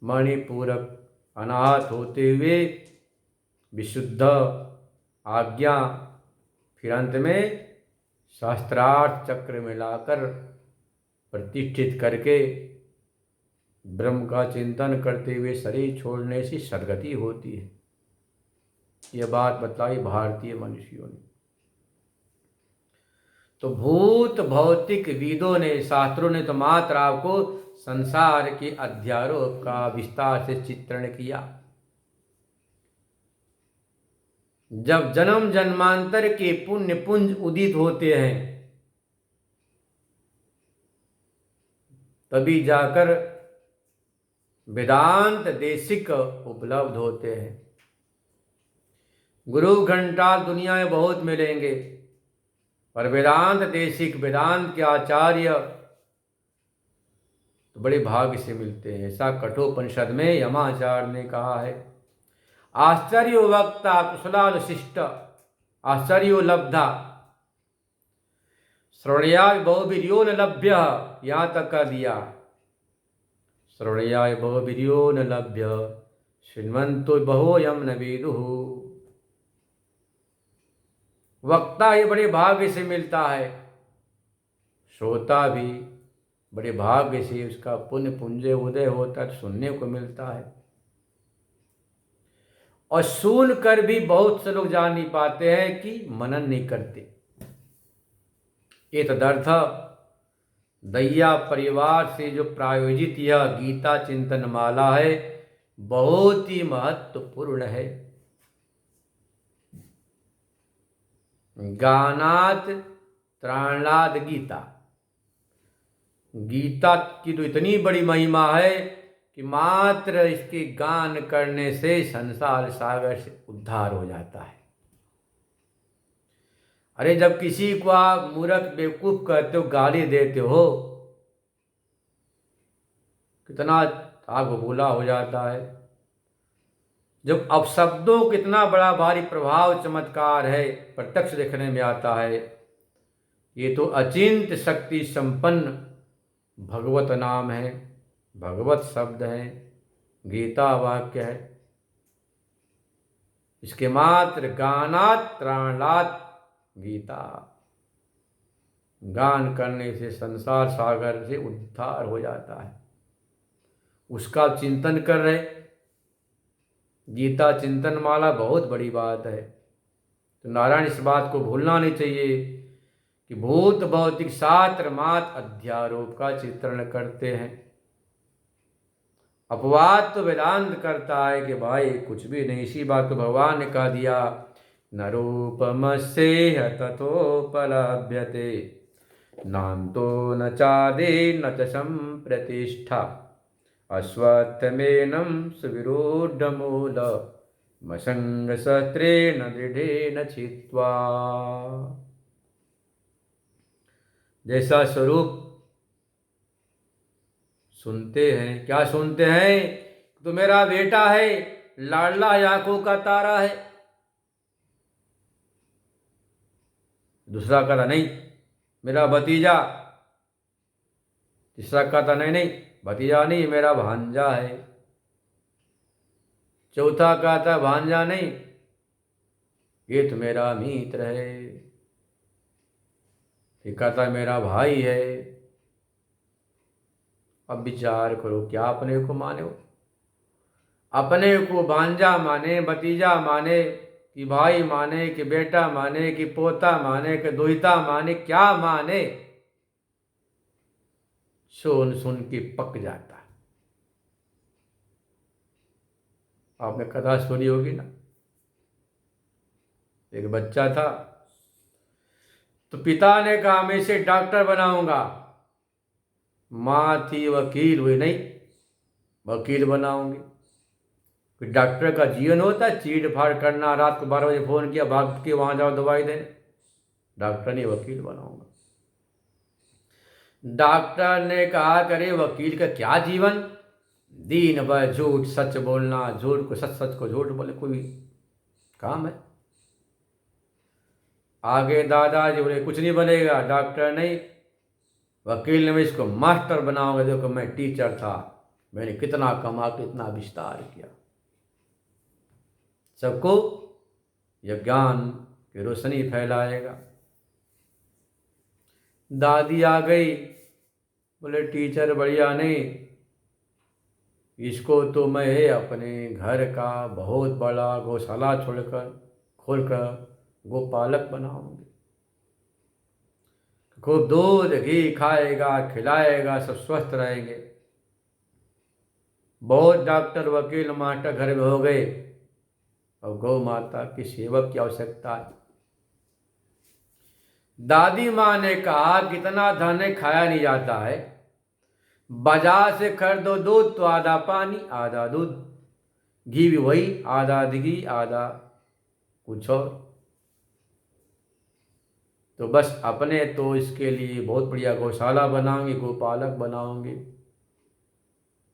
मणिपूरक अनाहत होते हुए विशुद्ध आज्ञा, फिर अंत में शास्त्रार्थ चक्र में लाकर प्रतिष्ठित करके ब्रह्म का चिंतन करते हुए शरीर छोड़ने से सद्गति होती है। यह बात बताई भारतीय मनुष्यों ने। तो भूत भौतिक विदों ने, शास्त्रों ने तो मात्र आपको संसार के अध्यारों का विस्तार से चित्रण किया। जब जन्म जन्मांतर के पुण्य पुंज उदित होते हैं तभी जाकर वेदांत देशिक उपलब्ध होते हैं। गुरु घंटाल दुनिया में बहुत मिलेंगे, पर वेदांत देशिक, वेदांत के आचार्य तो बड़े भाग्य से मिलते हैं। ऐसा कठोपनिषद में यमाचार्य ने कहा है। आश्चर्य वक्ता कुशलाशिष्ट आश्चर्यो लब्धा श्रवणयाय बहुवीर्यो न लभ्य, यहाँ तक कर दिया। श्रवणयाय बहुवीर्यो न लभ्य शृण्वन्तो बहोयम न वेदुः। वक्ता ये बड़े भाग्य से मिलता है, श्रोता भी बड़े भाग्य से उसका पुण्य पुंजे उदय होता है, सुनने को मिलता है। और सुन कर भी बहुत से लोग जान नहीं पाते हैं कि मनन नहीं करते। ये तदर्थ दैया परिवार से जो प्रायोजित यह गीता चिंतन माला है बहुत ही महत्वपूर्ण है। गानात त्राणाद गीता, गीता की तो इतनी बड़ी महिमा है कि मात्र इसके गान करने से संसार सागर से उद्धार हो जाता है। अरे जब किसी को आप मूर्ख बेवकूफ कहते हो, गाली देते हो, कितना आग बबूला हो जाता है। जब अपशब्दों कितना बड़ा भारी प्रभाव चमत्कार है प्रत्यक्ष देखने में आता है। ये तो अचिंत्य शक्ति संपन्न भगवत नाम है, भगवत शब्द है, गीता वाक्य है। इसके मात्र गानात त्राणात गीता, गान करने से संसार सागर से उद्धार हो जाता है। उसका चिंतन कर रहे, गीता चिंतन माला बहुत बड़ी बात है। तो नारायण इस बात को भूलना नहीं चाहिए कि भूत भौतिक शास्त्र मात अध्यारोप का चित्रण करते हैं। अपवाद तो वेदांत करता है कि भाई कुछ भी नहीं, इसी बात को भगवान ने कह दिया, न रूपमस्येह ततोपलभ्यते नान्तो न चादे न च संप्रतिष्ठा अश्वत्थमेनं सुविरूढमूल मसंगशस्त्रेण दृढेन छित्त्वा। जैसा स्वरूप सुनते हैं, क्या सुनते हैं? तो मेरा बेटा है, लाडला आंखों का तारा है। दूसरा कहता नहीं मेरा भतीजा, तीसरा कहता नहीं नहीं भतीजा नहीं मेरा भांजा है, चौथा कहता भांजा नहीं ये तो मेरा मित्र है, फिर कहता मेरा भाई है। अब विचार करो, क्या अपने को माने हो? अपने को भांजा माने, भतीजा माने कि भाई माने कि बेटा माने कि पोता माने कि दोहिता माने, क्या माने? सुन सुन के पक जाता है। आपने कथा सुनी होगी ना, एक बच्चा था तो पिता ने कहा मैं इसे डॉक्टर बनाऊंगा। माँ थी वकील हुई, नहीं वकील बनाऊंगी। फिर डॉक्टर का जीवन होता है चीड़ फाड़ करना, रात को 12 बजे फोन किया भाग के वहां जाओ दवाई देने। डॉक्टर ने वकील बनाऊंगा। डॉक्टर ने कहा करे वकील का क्या जीवन, दिन भर झूठ सच बोलना, झूठ को सच, सच को झूठ बोले, कोई काम है? आगे दादाजी बोले कुछ नहीं बनेगा, डॉक्टर नहीं वकील ने, मैं इसको मास्टर बनाऊंगा। देखो मैं टीचर था, मैंने कितना कमा कितना विस्तार किया। सबको यह ज्ञान की रोशनी फैलाएगा। दादी आ गई, बोले टीचर बढ़िया नहीं, इसको तो मैं अपने घर का बहुत बड़ा गौशाला खोलकर गोपालक बनाऊंगी। खूब दूध घी खाएगा, खिलाएगा, सब स्वस्थ रहेंगे। बहुत डॉक्टर वकील मास्टर घर में हो गए, और गौ माता की सेवक की आवश्यकता है। दादी माँ ने कहा कितना धन है खाया नहीं जाता है, बाजार से खरीदो दूध तो आधा पानी आधा दूध, घी भी वही आधा घी आधा कुछ और। तो बस अपने तो इसके लिए बहुत बढ़िया गौशाला बनाओगे, गोपालक बनाओगे,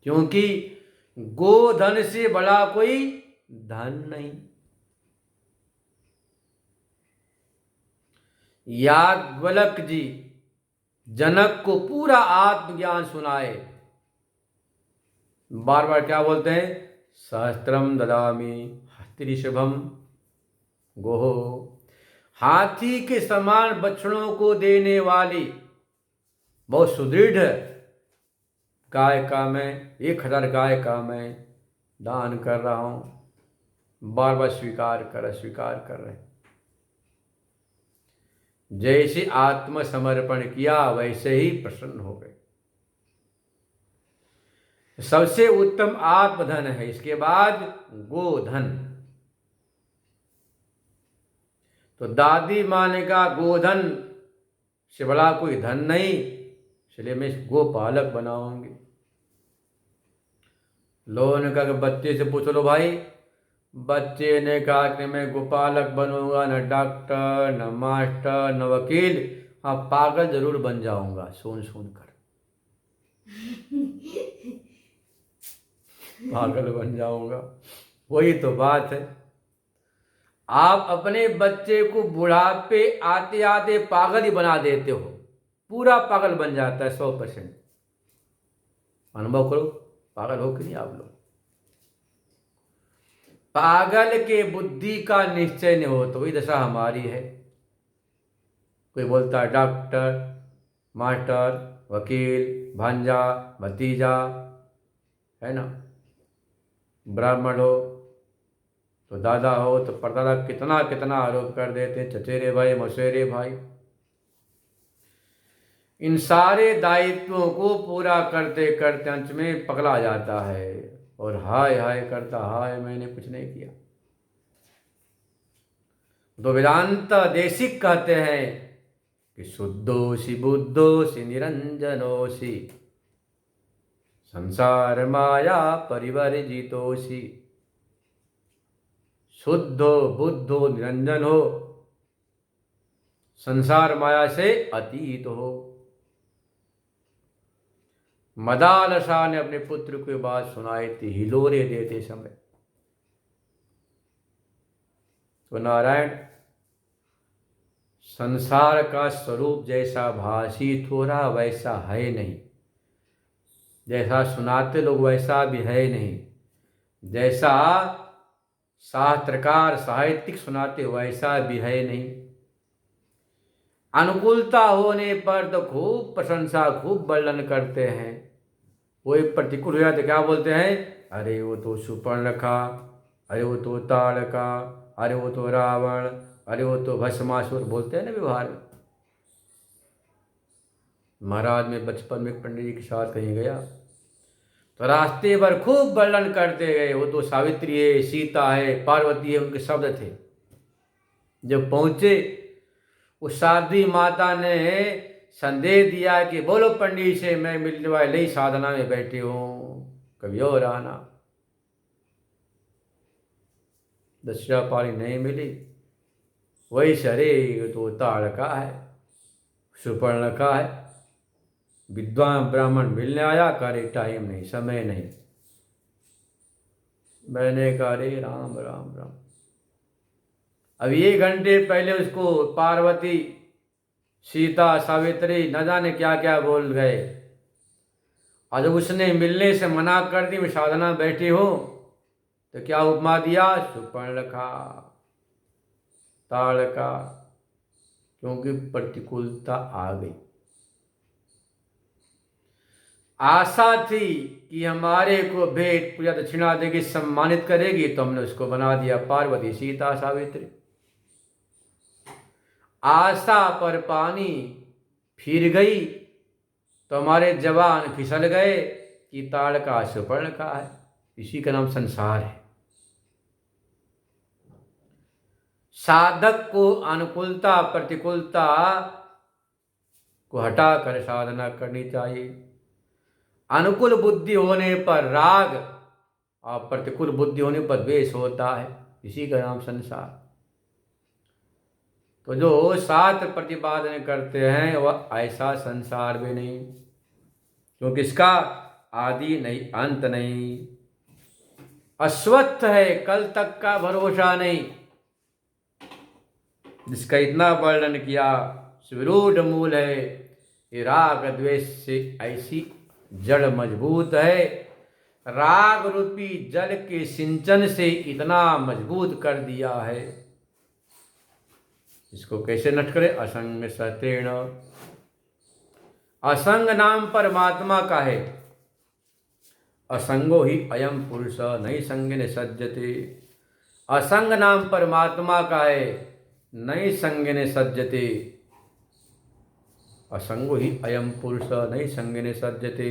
क्योंकि गोधन से बड़ा कोई धन नहीं। याज्ञवल्क्य जी जनक को पूरा आत्मज्ञान सुनाए। बार बार क्या बोलते हैं? सहस्त्रम ददामि हस्तिऋषभम गोहो, हाथी के समान बछड़ों को देने वाली बहुत सुदृढ़ गाय का मैं 1000 गाय का मैं दान कर रहा हूं। बार बार स्वीकार कर रहे। जैसे आत्मसमर्पण किया वैसे ही प्रसन्न हो गए। सबसे उत्तम आत्मधन है, इसके बाद गोधन। तो दादी माँ ने कहा गोधन से बड़ा कोई धन नहीं, इसलिए मैं गोपालक बनाऊंगी। लोगों ने कहा कि बच्चे से पूछ लो भाई। बच्चे ने कहा कि मैं गोपालक बनूंगा, न डॉक्टर न मास्टर न वकील, हाँ पागल जरूर बन जाऊंगा सुन कर। पागल बन जाऊंगा, वही तो बात है। आप अपने बच्चे को बुढ़ापे आते आते पागल ही बना देते हो, पूरा पागल बन जाता है 100%। अनुभव करो, पागल हो कि नहीं आप लोग? पागल के बुद्धि का निश्चय नहीं हो, तो वही दशा हमारी है। कोई बोलता है डॉक्टर मास्टर वकील भांजा भतीजा, है ना। ब्राह्मण हो तो दादा हो तो परदादा, कितना कितना आरोप कर देते, चचेरे भाई मौसेरे भाई। इन सारे दायित्वों को पूरा करते करते अंत में पगला जाता है और हाय हाय करता, हाय मैंने कुछ नहीं किया। तो वेदांत देशिक कहते हैं कि शुद्धोषि बुद्धोषि निरंजनोषि संसार माया परिवर्जितोषि। शुद्ध हो, बुद्ध हो, निरंजन हो, संसार माया से अतीत हो। मदालसा ने अपने पुत्र को बात सुनाई थी हिलोरे देते समय। तो नारायण संसार का स्वरूप जैसा भाषित हो रहा वैसा है नहीं, जैसा सुनाते लोग वैसा भी है नहीं, जैसा शास्त्रकार साहित्यिक सुनाते वैसा भी है नहीं। अनुकूलता होने पर तो खूब प्रशंसा खूब वर्णन करते हैं, कोई प्रतिकूल हुआ तो क्या बोलते हैं? अरे वो तो सुपर्णखा, अरे वो तो ताड़का, अरे वो तो रावण, अरे वो तो भस्मासुर, बोलते हैं ना व्यवहार में। महाराज में बचपन में पंडित जी के साथ कहीं गया तो रास्ते भर खूब वर्णन करते गए, वो तो सावित्री है, सीता है, पार्वती है, उनके शब्द थे। जब पहुंचे उस साध्वी माता ने संदेश दिया कि बोलो पंडित से मैं मिलने वाली साधना में बैठी हूँ, कभी और आना। दशा पाली नहीं मिली, वही शरीर तो ताड़का है, सुपर्णका है। विद्वान ब्राह्मण मिलने आया, करे टाइम नहीं, समय नहीं। मैंने कहा रे राम राम राम। अब 1 घंटे पहले उसको पार्वती सीता सावित्री न जाने क्या क्या बोल गए, और जब उसने मिलने से मना कर दी, मैं साधना बैठी हूं, तो क्या उपमा दिया? सुपर्णखा, ताड़का, क्योंकि प्रतिकूलता आ गई। आशा थी कि हमारे को भेंट पूजा दक्षिणा देगी, सम्मानित करेगी, तो हमने उसको बना दिया पार्वती सीता सावित्री। आशा पर पानी फिर गई तो हमारे जवान फिसल गए कि ताड़का सुपर्णखा है। इसी का नाम संसार है। साधक को अनुकूलता प्रतिकूलता को हटाकर साधना करनी चाहिए। अनुकूल बुद्धि होने पर राग और प्रतिकूल बुद्धि होने पर द्वेष होता है, इसी का नाम संसार। तो जो शास्त्र प्रतिपादन करते हैं वह ऐसा संसार में नहीं, क्योंकि इसका आदि नहीं, अंत नहीं, अश्वत्थ है, कल तक का भरोसा नहीं, जिसका इतना वर्णन किया, सुविरूढ़ मूल है, ये राग द्वेष से ऐसी जड़ मजबूत है, राग रूपी जल के सिंचन से इतना मजबूत कर दिया है। इसको कैसे नष्ट करे? असंग सतेण। असंग नाम परमात्मा का है। असंगो ही अयम पुरुष नहीं संगिन सज्जते। असंग नाम परमात्मा का है, नहीं संगिन सज्जते। असंगो ही अयम पुरुष नहीं संगिन सज्जते।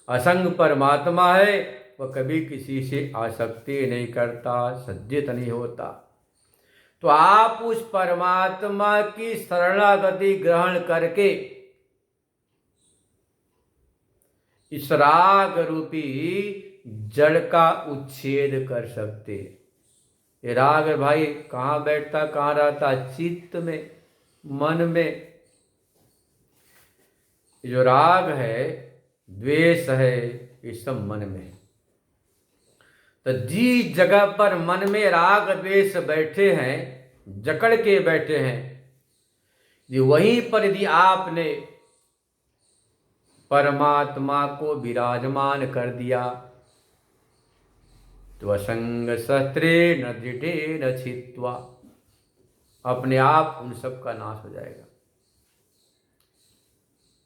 असंग परमात्मा है, वह कभी किसी से आसक्ति नहीं करता, सज्जित नहीं होता। तो आप उस परमात्मा की शरणागति ग्रहण करके इस राग रूपी जड़ का उच्छेद कर सकते। ये राग भाई कहाँ बैठता, कहाँ रहता? चित्त में, मन में। जो राग है, द्वेष है, ये सब मन में है। तो जिस जगह पर मन में राग द्वेष बैठे हैं, जकड़ के बैठे हैं, वहीं पर यदि आपने परमात्मा को विराजमान कर दिया तो असंग शस्त्रे न दृढ़े न छित्वा, अपने आप उन सब का नाश हो जाएगा।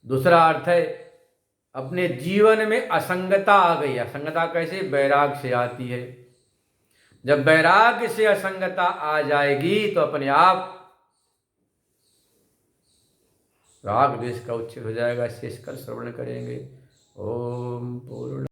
दूसरा अर्थ है, अपने जीवन में असंगता आ गई। असंगता कैसे? वैराग से आती है। जब वैराग से असंगता आ जाएगी तो अपने आप राग द्वेष का उच्छेद हो जाएगा। शेष कल श्रवण करेंगे। ओम पूर्ण